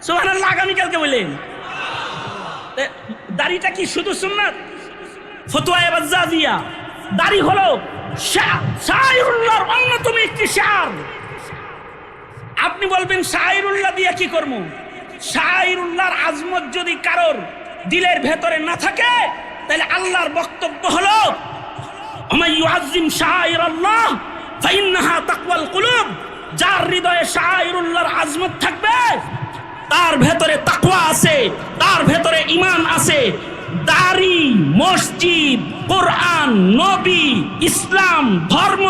সুবহানাল্লাহ, আগামীকালকে বললেন দাড়িটা কি শুধু সুন্নাত? ফতোয়া বাজ্জাজিয়া, দাড়ি হলো শাআইরুল্লাহর অন্যতম একটি শাআর। আপনি বলবেন শাআইরুল্লাহ দিয়ে কি করব? শাআইরুল্লাহর আজমত যদি কারোর দিলের ভেতরে না থাকে, তাহলে আল্লাহর বক্তব্য হলো ওয়া ইউআযযিম শাআইরাল্লাহ ফাইন্নাহা তাকওয়াল কুলুব। যার হৃদয়ে শাআইরুল্লাহর আজমত থাকবে, তার ভেতরে তাকওয়া আছে, তার ভেতরে ঈমান আছে। দাড়ি, মসজিদ, কোরআন, নবী, ইসলাম, ধর্ম,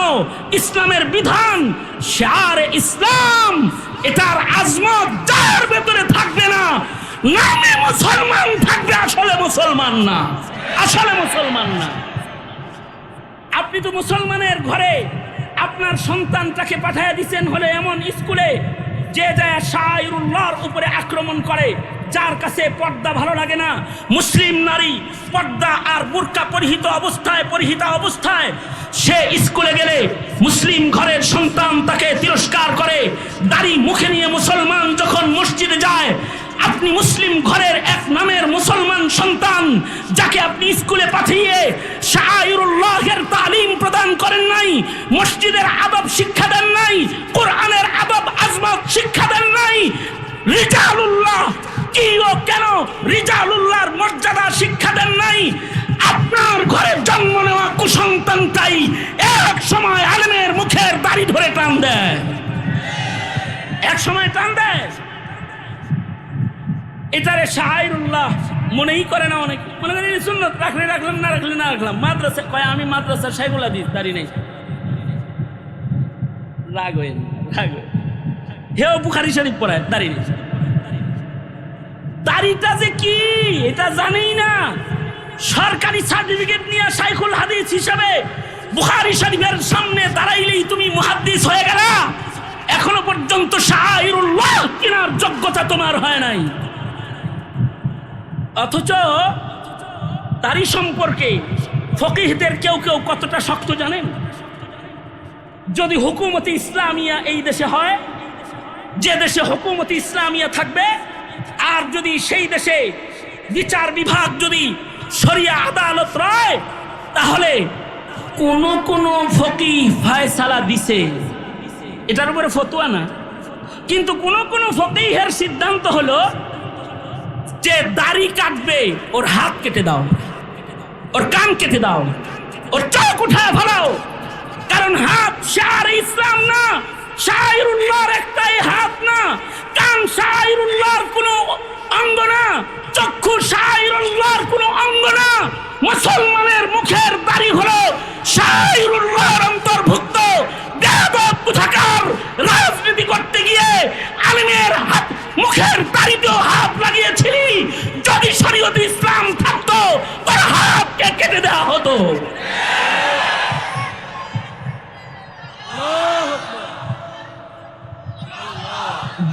ইসলামের বিধান, শাআরে ইসলাম, এটার আজমত যার ভেতরে থাকবে না, নামে মুসলমান থাকবে, আসলে মুসলমান না, আসলে মুসলমান না। আপনি তো মুসলমানের ঘরে আপনার সন্তানটাকে পাঠিয়ে দিচ্ছেন হলে এমন স্কুলে যে যায় শাআইরুল্লাহর উপরে আক্রমণ করে, যার কাছে পর্দা ভালো লাগে না, মুসলিম নারী পর্দা আর বুরকা পরিহিতা অবস্থায় সে স্কুলে গেলে মুসলিম ঘরের সন্তান তাকে তিরস্কার করে। দাড়ি মুখে নিয়ে মুসলমান যখন মসজিদে যায়, আপনি মুসলিম ঘরের এক নামের মুসলমান সন্তান যাকে আপনি স্কুলে পাঠিয়ে শাআইরুল্লাহের তালিম প্রদান করেন নাই, মসজিদের আদব শিক্ষা দেন নাই, কোরআনের আদব আজমত শিক্ষা দেন নাই, রিজালুল্লাহ কি ও কেন রিজালুল্লাহর মর্যাদা শিক্ষা দেন নাই, আপনার ঘরে জন্ম নেওয়া কুসন্তানটাই এক সময় আলেমের মুখের দাড়ি ধরে টান দেয়, এক সময় টান দেয়। এটারে শাআইরুল্লাহ মনেই করে না, অনেক মনে করেন সুন্নত, রাখলে রাখলাম, না রাখলে না রাখলাম। মাদ্রাসা কয় আমি মাদ্রাসার শাইখুল হাদিস, দাড়ি নেই। রাগ হইন, হেও বুখারী শরীফ পড়ায়, দাড়ি নেই। দাড়িটা যে কি এটা জানেই না। সরকারি সার্টিফিকেট নিয়ে শাইখুল হাদিস হিসাবে বুখারী শরীফের সামনে দাঁড়াইলেই তুমি মুহাদ্দিস হয়ে গেলা। এখনো পর্যন্ত শাআইরুল্লাহ কেনার যোগ্যতা তোমার হয় নাই। অথচ দাড়ি সম্পর্কে ফকিহদের কেউ কতটা শক্ত জানেন? যদি হুকুমতে ইসলামিয়া এই দেশে হয়, যে দেশে হুকুমতে ইসলামিয়া থাকবে, আর যদি সেই দেশে বিচার বিভাগ যদি শরিয়া আদালত রয়, তাহলে কোন ফকিহ ফয়সালা দিছে, এটার উপরে ফতোয়া না, কিন্তু কোন ফকিহের সিদ্ধান্ত হলো যে দাড়ি কাটবে ওর হাত কেটে দাও, ওর কান কেটে দাও, ওর চোখ উঠায় ফেলাও। কারণ হাত শাআইরে ইসলাম না, শাআইরুল্লাহর একটাই হাত না, কান শাআইরুল্লাহর কোনো অঙ্গ না, চক্ষু শাআইরুল্লাহর কোনো অঙ্গ না। মুসলমানের মুখের দাড়ি হলো শাআইরুল্লাহর অন্তর্ভুক্ত। বেয়াদব কোথাকার, রাজনীতি করতে গিয়ে আলেমের হাত মুখের দাড়িতেও হাত লাগিয়েছিলি। যদি শরীয়তে ইসলাম থাকতো তার হাতকে কেটে দেওয়া হতো।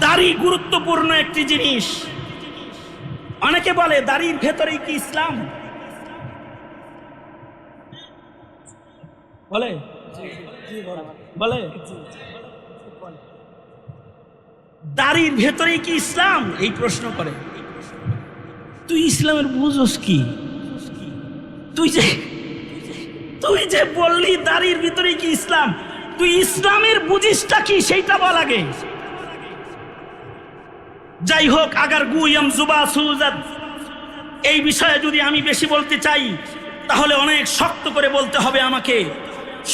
দাড়ি গুরুত্বপূর্ণ একটি জিনিস। অনেকে বলে দাড়ির ভেতরেই কি ইসলাম? বলে দাড়ির ভেতরেই কি ইসলাম, এই প্রশ্ন করে। তুই ইসলামের বুঝোস কি? তুই যে বললি দাড়ির ভিতরে কি ইসলাম, তুই ইসলামের বুঝিসটা কি সেইটা বল আগে। যাই হোক, আগার গুয়াম জুবা সুজাত, এই বিষয়ে যদি আমি বেশি বলতে চাই তাহলে অনেক শক্ত করে বলতে হবে আমাকে।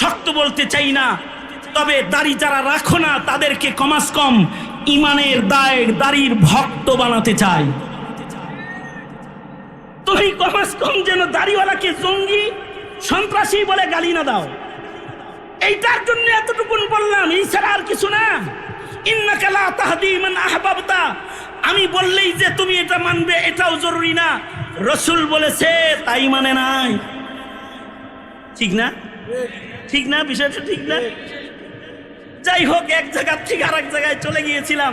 শক্ত বলতে চাই না, তবে দাড়ি যারা রাখো না তাদেরকে কমাস কম ইমানের দাড়ির ভক্ত বানাতে চাই। তুমি কমাস কম যেন দাড়িওয়ালাকে জঙ্গি সন্ত্রাসী বলে গালি না দাও। এইটার জন্য এতটুকুন বললাম, এই ছাড়া আর কিছু না। ইন্নাকা লা তাহদি মান আহবাবতা, আমি বললেই যে তুমি এটা মানবে এটাও জরুরি না। রাসূল বলেছে তাই মানে নাই। ঠিক না? ঠিক না? বিষয়টা ঠিক না? যাই হোক, এক জায়গা থেকে আরেক জায়গায় চলে গিয়েছিলাম।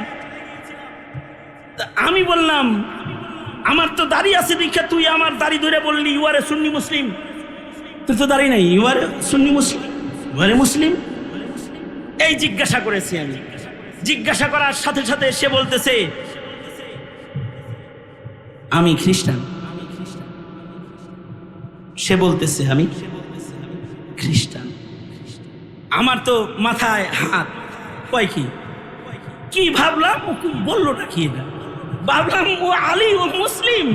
আমি বললাম আমার তো দাড়ি আছে দীক্ষা, তুই আমার দাড়ি ধরে বললি ইউ আর এ সুন্নি মুসলিম। তুই তো দাড়ি নাই, you are a Sunni Muslim, you are এ মুসলিম। এই জিজ্ঞাসা করেছি আমি। জিজ্ঞাসা করার সাথে সাথে সে বলতেছে আমি খ্রিস্টান। সে বলতেছে আমি খ্রিস্টান। আমার তো মাথায় হাত, কয় কি ভাবলাম, ও বললো না কি এটা, ভাবলাম ও আলী, ও মুসলিম।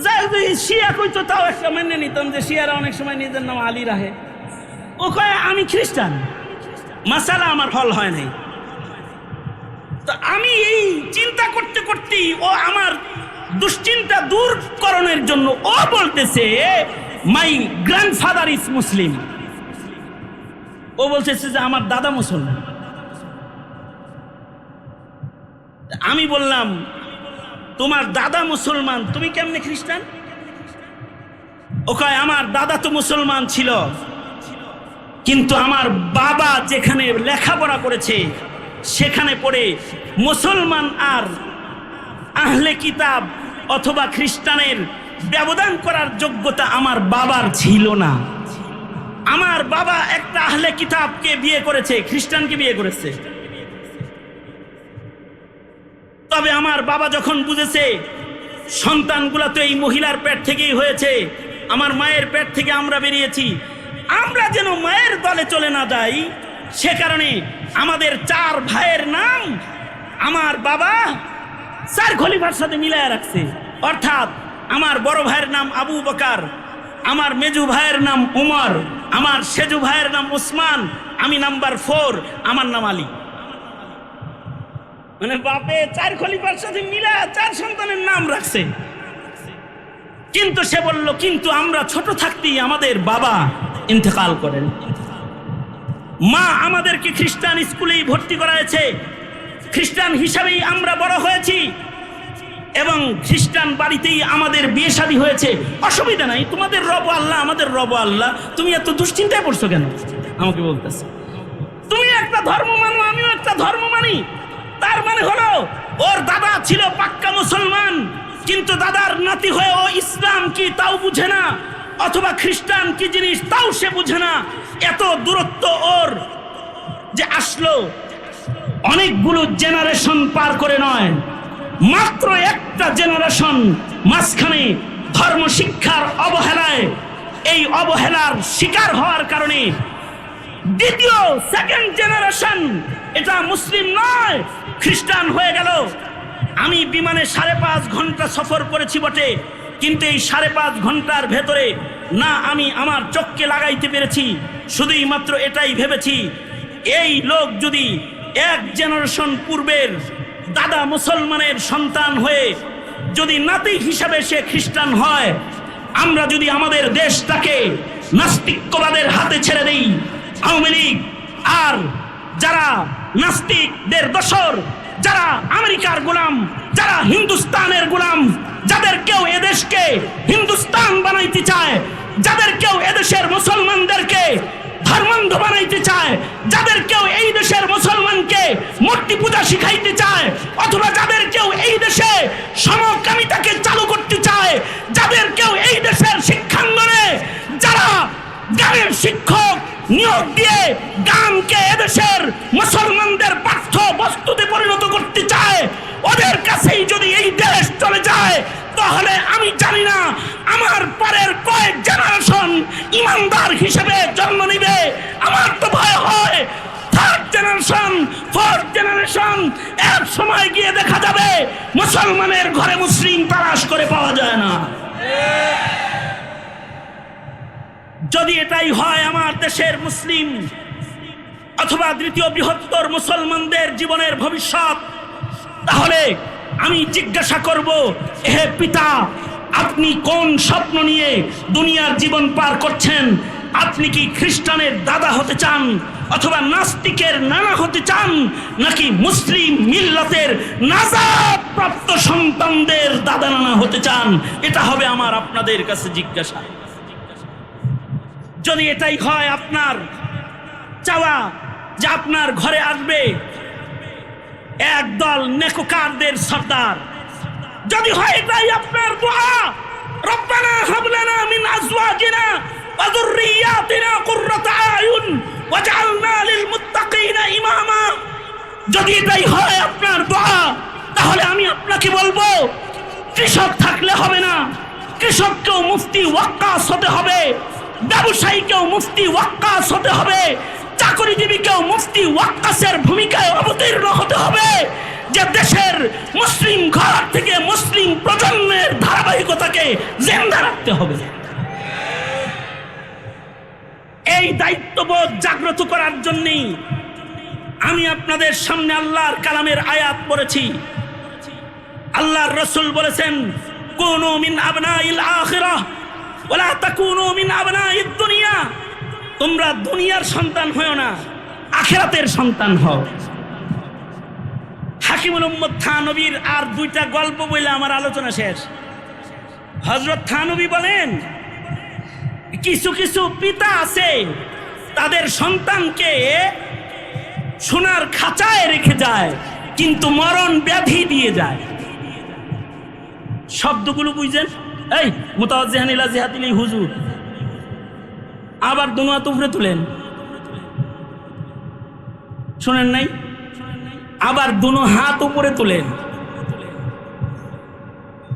যাই শিয়া কইতো তাও একটা মেনে নিতাম যে শিয়ারা অনেক সময় নিজের নাম আলী রাখে। ও কয় আমি খ্রিস্টান। মাসালা আমার হল হয় নাই। তো আমি এই চিন্তা করতে করতেই ও আমার দুশ্চিন্তা দূরকরণের জন্য ও বলতেছে মাই গ্র্যান্ডফাদার ইজ মুসলিম। ও বলতেছে যে আমার দাদা মুসলমান। আমি বললাম তোমার দাদা মুসলমান, তুমি কেমনে খ্রিস্টান? ও কয় আমার দাদা তো মুসলমান ছিল, কিন্তু আমার বাবা যেখানে লেখাপড়া করেছে সেখানে পড়ে মুসলমান আহলে কিতাব অথবা খ্রিস্টানের ব্যবধান করার যোগ্যতা আমার বাবার ছিল না। আমার বাবা একটা আহলে কিতাবকে বিয়ে করেছে, খ্রিস্টানকে বিয়ে করেছে। তবে আমার বাবা যখন বুঝেছে সন্তানগুলা তো এই মহিলার পেট থেকেই হয়েছে, আমার মায়ের পেট থেকে আমরা বেরিয়েছি, আমরা যেন মায়ের দলে চলে না যাই, সে কারণে আমাদের 4 ভাইয়ের নাম আমার বাবা 4 খলিফার সাথে মিলায় রাখছে। অর্থাৎ আমার বড় ভাইয়ের নাম আবু বকর, আমার মেজু ভাইয়ের নাম উমর, আমার সেজু ভাইয়ের নাম উসমান, আমি নাম্বার 4, আমার নাম আলী। মানে বাপে 4 খলিফার সাথে মিলা 4 সন্তানের নাম রাখছে। কিন্তু সে বলল, কিন্তু আমরা ছোট থাকতেই আমাদের বাবা ইন্তেকাল করেন। মা আমাদেরকে খ্রিস্টান স্কুলেই ভর্তি করাইছে, খ্রিস্টান হিসাবেই আমরা বড় হয়েছি এবং খ্রিস্টান বাড়িতেই আমাদের বিয়ে শাদী হয়েছে। অসুবিধা নাই, তোমাদের রব আল্লাহ, আমাদের রব আল্লাহ, তুমি এত দুশ্চিন্তায় পড়ছো কেন? আমাকে বলতেছে তুমি একটা ধর্ম মানো, আমিও একটা ধর্ম মানি। তার মানে হলো ওর দাদা ছিল পাক্কা মুসলমান, কিন্তু দাদার নাতি হয়ে ও ইসলাম কি তাও বুঝে না, অথবা খ্রিস্টান কি জিনিস তাও সে বুঝে না। এত দূরত্ব ওর যে আসলো অনেকগুলো জেনারেশন পার করে নয়, মাত্র একটা জেনারেশন মাঝখানে ধর্ম শিক্ষার অবহেলায়, এই অবহেলার শিকার হওয়ার কারণে দ্বিতীয় সেকেন্ড জেনারেশন এটা মুসলিম নয়, খ্রিস্টান হয়ে গেল। আমি বিমানে 5.5 ঘন্টা সফর করেছি বটে, কিন্তু এই 5.5 ঘন্টার ভেতরে না আমি আমার চোখকে লাগাইতে পেরেছি, শুধুই মাত্র এটাই ভেবেছি, এই লোক যদি 1 জেনারেশন পূর্বের দাদা মুসলমানের সন্তান হয়ে যদি নাতি হিসাবে সে খ্রিস্টান হয়, আমরা যদি আমাদের দেশটাকে নাস্তিকবাদের হাতে ছেড়ে দেই, আওয়ামী লীগ আর যারা নাস্তিকদের দোসর, যারা আমেরিকার গোলাম, যারা হিন্দুস্তানের গোলাম, যাদের কেউ এদেশকে হিন্দুস্তান বানাইতে চায়, যাদের কেউ এদেশের মুসলমানদেরকে ধর্মান্ধ বানাইতে চায়, যাদের কেউ এই দেশের মুসলমানকে মূর্তি পূজা শিখাইতে চায়, অথবা যাদের কেউ এই দেশে সমকামিতাকে চালু করতে চায়, যাদের কেউ এই দেশের শিক্ষাঙ্গনে যারা গানের শিক্ষক নিয়োগ দিয়ে গানকে এদেশের মুসলমানদের পাঠ্য বস্তুতে পরিণত করতে চায়, ওদের কাছেই যদি এই দেশ চলে যায়, তাহলে আমি জানি না আমার পরের কয়েক জেনারেশন ইমানদার হিসেবে জন্ম নিবে। আমার তো ভয় হয় 3rd জেনারেশন 4th জেনারেশন এক সময় গিয়ে দেখা যাবে মুসলমানের ঘরে মুসলিম তালাশ করে পাওয়া যায় না। যদি এটাই হয় আমার দেশের মুসলিম অথবা দ্বিতীয় বৃহত্তর মুসলমানদের জীবনের ভবিষ্যৎ, তাহলে আমি জিজ্ঞাসা করব, হে পিতা, আপনি কোন স্বপ্ন নিয়ে দুনিয়ার জীবন পার করছেন? আপনি কি খ্রিস্টানের দাদা হতে চান, অথবা নাস্তিকের নানা হতে চান, নাকি মুসলিম মিল্লাতের নাজাত প্রাপ্ত সন্তানদের দাদা নানা হতে চান? এটা হবে আমার আপনাদের কাছে জিজ্ঞাসা। যদি এটাই হয় আপনার চাওয়া যে আপনার ঘরে আসবে একদল নেককারদের সর্দার, যদি হয় এটাই আপনার দোয়া, রব্বানা হাব লানা মিন আজওয়াজিনা ওয়া যুররিয়াতিনা কুররাতা আয়ুন ওয়াজআলনা লিল মুত্তাকিনা ইমামা, যদি এটাই হয় আপনার দোয়া, তাহলে আমি আপনাকে বলবো, কৃষক থাকলে হবে না, কৃষককেও মুফতি ওয়াক্কাস হতে হবে, ব্যবসায়ীকেও মুফতি ওয়াক্কাস হতে হবে, চাকরিজীবীকেও মুফতি ওয়াক্কাসের ভূমিকায় অবতীর্ণ হতে হবে, যে দেশের মুসলিম ঘর থেকে মুসলিম প্রজন্মের ধারাবাহিকতাকে জিন্দা রাখতে হবে। এই দায়িত্ববোধ জাগ্রত করার জন্যই আমি আপনাদের সামনে আল্লাহর কালামের আয়াত পড়েছি। আল্লাহর রাসূল বলেছেন, কুনু মিন আবনাইল আখিরাহ ওয়ালা তাকুনু মিন আবনাইদ দুনিয়া, তোমরা দুনিয়ার সন্তান হও না, আখিরাতের সন্তান হও। হাকিমুল উম্মত থানবীর আর 2টা গল্প বলে আমার আলোচনা শেষ। হযরত থানবী বলেন, কিছু কিছু পিতা আছে তাদের সন্তানকে সোনার খাঁচায় রেখে যায়, কিন্তু মরণ ব্যাধি দিয়ে যায়। শব্দগুলো বুঝছেন? এই মুতাওয়াজ্জিহান ইলা জিহাতিল হুজুর, আবার দুনো হাত উপরে তুলেন, শোনেন নাই? আবার দুনো হাত উপরে তুলেন,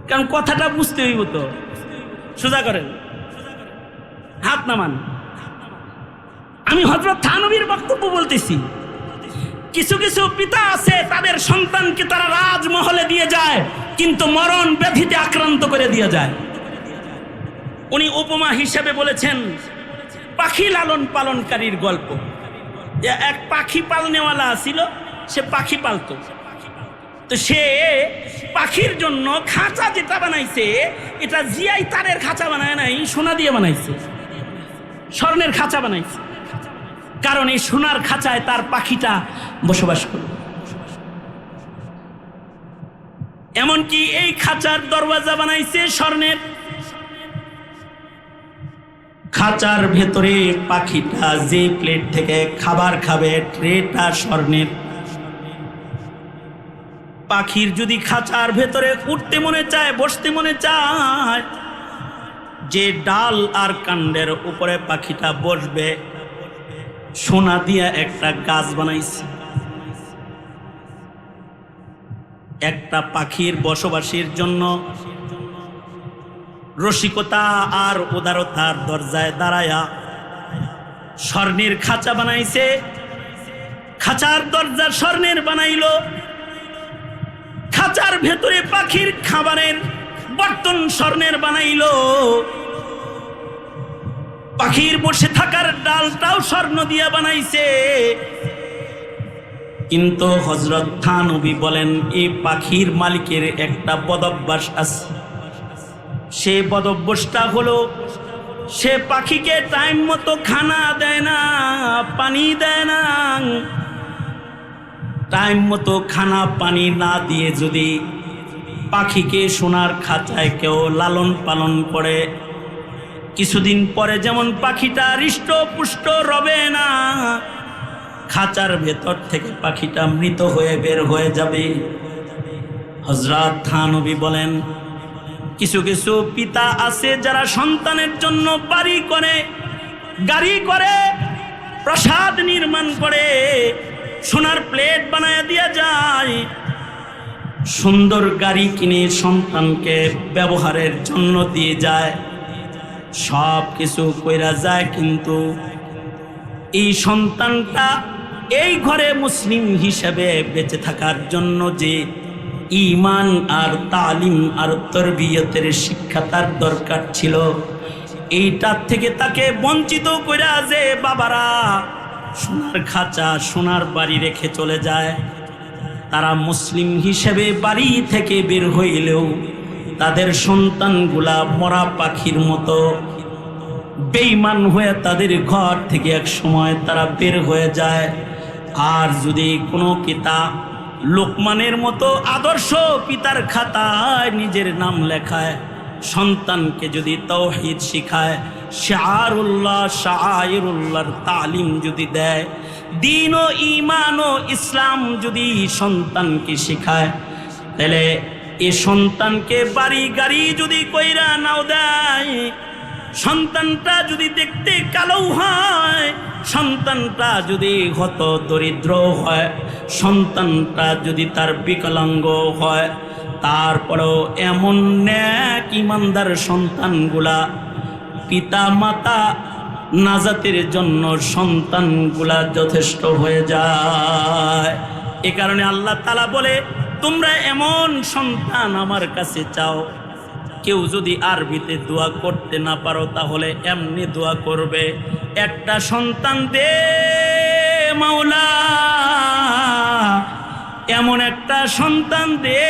কারণ কথাটা বুঝতে হইব তো। সোজা করেন, হাত নামান। আমি হযরত থানবীর বক্তব্য বলতেছি। কিছু কিছু পিতা আছে তাদের সন্তানকে তারা রাজমহলে দিয়ে যায়, কিন্তু মরণ ব্যাধিতে আক্রান্ত করে দিয়ে যায়। উনি উপমা হিসেবে বলেছেন পাখি লালন পালনকারীর গল্প। যে এক পাখি পালনেওয়ালা ছিল, সে পাখি পালতো। তো সে পাখির জন্য খাঁচা যেটা বানাইছে, এটা জিআই তারের খাঁচা বানায় নাই, সোনা দিয়ে বানাইছে, স্বর্ণের খাঁচা বানাইছে। কারণ এই সোনার খাঁচায় তার পাখিটা বসবাস করবে। এমনকি এই খাঁচার দরওয়াজা বানাইছে স্বর্ণের। খাঁচার ভেতরে পাখিটা যে প্লেট থেকে খাবার খাবে, ট্রেটা স্বর্ণের। পাখির যদি খাঁচার ভেতরে উঠতে মনে চায়, বসতে মনে চায়, যে ডাল আর কাণ্ডের উপরে পাখিটা বসবে, সোনা দিয়া একটা গাছ বানাইছে। একটা পাখির বসবাসের জন্য রসিকতা আর উদারতার দরজায় দাঁড়ায়া স্বর্ণের খাঁচা বানাইছে। খাঁচার দরজা স্বর্ণের বানাইলো, খাঁচার ভেতরে পাখির খাবারের বর্তন স্বর্ণের বানাইলো, পাখির বসে থাকার ডালটাও স্বর্ণ দিয়ে বানাইছে। কিন্তু হযরত থানবী বলেন এই পাখির মালিকের একটা বদঅভ্যাস আছে। সে বদঅভ্যাসটা হলো সে পাখিকে টাইম মতো খানা দেয় না, পানি দেয় না। টাইম মতো খানা পানি না দিয়ে যদি পাখিকে সোনার খাঁচায় কেউ লালন পালন করে, কিছুদিন পরে যেমন পাখিটা হৃষ্টপুষ্ট রবে না, খাঁচার ভেতর থেকে পাখিটা মৃত হয়ে বের হয়ে যাবে। হযরত থানবী বলেন কিছু কিছু পিতা আছে যারা সন্তানের জন্য বাড়ি করে, গাড়ি করে, প্রাসাদ নির্মাণ করে, সোনার প্লেট বানায় দিয়ে যায়, সুন্দর গাড়ি কিনে সন্তানকে ব্যবহারের জন্য দিয়ে যায়, সব কিছু কইরা যায়। কিন্তু এই সন্তানটা এই ঘরে মুসলিম হিসেবে বেঁচে থাকার জন্য যে ঈমান আর তালিম আর তরবিয়তের শিক্ষা তার দরকার ছিল, এইটার থেকে তাকে বঞ্চিত কইরা যে বাবারা সোনার খাঁচা সোনার বাড়ি রেখে চলে যায়, তারা মুসলিম হিসেবে বাড়ি থেকে বের হইলেও তাদের সন্তানগুলা মরা পাখির মতো বেঈমান হয়ে তাদের ঘর থেকে এক সময় তারা বের হয়ে যায়। আর যদি কোনো পিতা লোকমানের মতো আদর্শ পিতার খাতায় নিজের নাম লেখায়, সন্তানকে যদি তাওহীদ শিখায়, শাআরুল্লাহ শাআইরুল্লাহর তালিম যদি দেয়, দ্বীন ও ঈমান ও ইসলাম যদি সন্তানকে শিখায়, তাহলে এই সন্তানকে বাড়ি গাড়ি যদি কইরা নাও দেয়, সন্তানটা যদি দেখতে কালো হয়, সন্তানটা যদি হত দরিদ্র হয়, সন্তানটা যদি তার বিকলাঙ্গ হয়, তারপরেও এমন নেক ইমানদার সন্তানগুলা পিতা মাতা নাজাতের জন্য সন্তানগুলা যথেষ্ট হয়ে যায়। এ কারণে আল্লাহ তাআলা বলে তোমরা এমন সন্তান আমার কাছে চাও। কেউ যদি আরবিতে দোয়া করতে না পারো তাহলে এমনি দোয়া করবে, একটা সন্তান দে মাওলা, এমন একটা সন্তান দে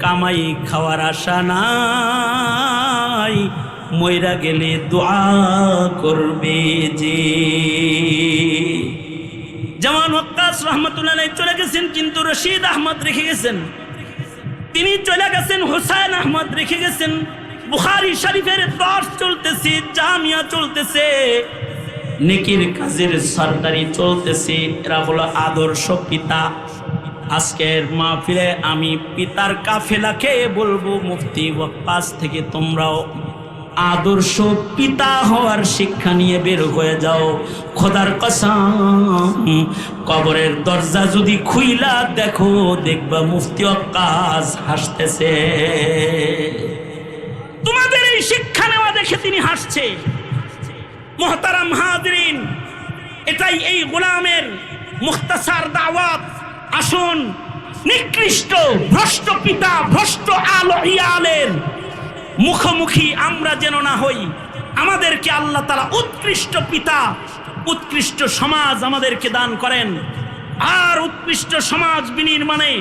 কামাই খাওয়ার আশা নাই, মইরা গেলে দোয়া করবে যে। যেমন ওয়াক্কাস রহমতুল্লাহ আলাইহি চলে গেছেন, কিন্তু রশিদ আহমদ রেখে গেছেন। তিনি চলে গেছেন, হুসাইন আহমদ রেখে গেছেন। বুখারী শরীফের দর্স চলতেছে, জামিয়া চলতেছে, নেকির কাজের সরদারি চলতেছে। এরা হলো আদর্শ পিতা। আজকের মাহফিলে আমি পিতার কাফেলাকে বলবো, মুফতি ওয়াক্কাস থেকে তোমরাও আদর্শ পিতা হওয়ার শিক্ষা নিয়ে বের হয়ে যাও। খোদার কসম, কবরের দরজা যদি খুইলা দেখো, দেখবা মুফতি ওয়াক্কাস হাসতেছে। তোমাদের এই শিক্ষা নেওয়া দেখে তিনি হাসছে। মুহতারাম হাজরিন, এটাই এই গোলামের মুখতাসার দাওয়াত। আসুন, নিকৃষ্ট ভ্রষ্ট পিতা, ভ্রষ্ট আলো ইয়ালের মুখোমুখি আমরা যেন না হই। আমাদেরকে আল্লাহ তাআলা উৎকৃষ্ট পিতা, উৎকৃষ্ট সমাজ আমাদেরকে দান করেন। আর উৎকৃষ্ট সমাজ বিনির্মাণে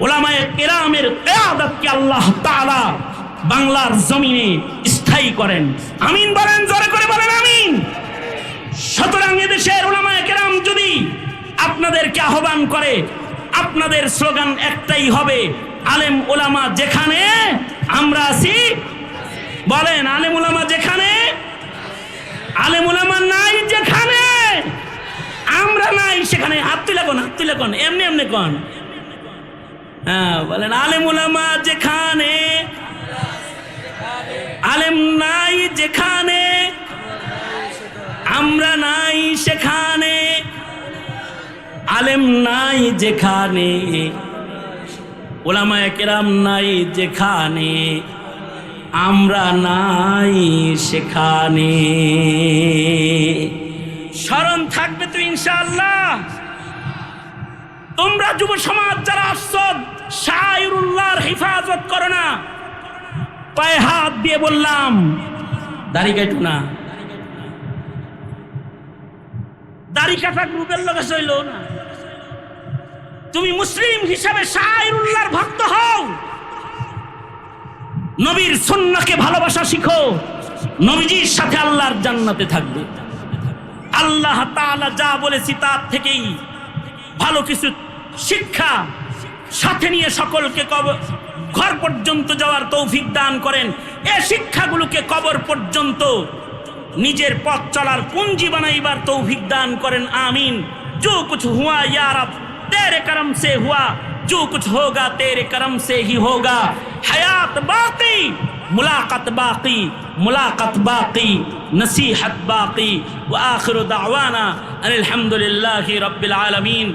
উলামায়ে কেরামের কিয়াদতকে আল্লাহ তাআলা বাংলার জমিনে স্থায়ী করেন। আমিন বলেন, জোরে করে বলেন আমিন। সুতরাং এদেশের উলামায়ে কেরাম যদি আপনাদেরকে আহ্বান করে, আপনাদের স্লোগান একটাই হবে, আলেম ওলামা যেখানে আমরা আছি, বলেন আলেম ওলামা যেখানে, আলেম ওলামা নাই যেখানে, আমরা নাই সেখানে। হাত তুলে কোন, হাত তুলে কোন, এমনি এমনি কোন। হ্যাঁ বলেন, আলেম ওলামা যেখানে, আলেম নাই যেখানে, আমরা নাই সেখানে, আলেম নাই যেখানে, উলামায়ে কেরাম নাই যেখানে, আমরা নাই সেখানে। স্মরণ থাকবে তো ইনশাআল্লাহ। তোমরা যুব সমাজ যারা আসছো, শায়রুল্লাহর হিফাজত করো না। পায়ে হাত দিয়ে বললাম, দাড়ি কাটো না। দাড়ি কাটা গ্রুপের লোক হইল না। তুমি মুসলিম হিসাবে শায়রুল্লাহর ভক্ত হও, নবীর সুন্নাহকে ভালোবাসা শিখো, নবীজির সাথে আল্লাহর জান্নাতে থাকবে। আল্লাহ তাআলা যা বলেছি তার থেকেই ভালো কিছু শিক্ষা সাথে নিয়ে সকলকে ঘর পর্যন্ত যাওয়ার তৌফিক দান করেন। এই শিক্ষাগুলোকে কবর পর্যন্ত নিজের পথ চলার পুঞ্জি বানাইবার তৌফিক দান করেন। আমিন। जो कुछ हुआ या रब तेरे करम से हुआ, जो कुछ होगा तेरे करम से ही होगा। हयात बाकी, मुलाकात बाकी, मुलाकात बाकी, नसीहत बाकी। व आखिर दावाना अनिल हम्दुलिल्लाहि रब्बिल आलमीन।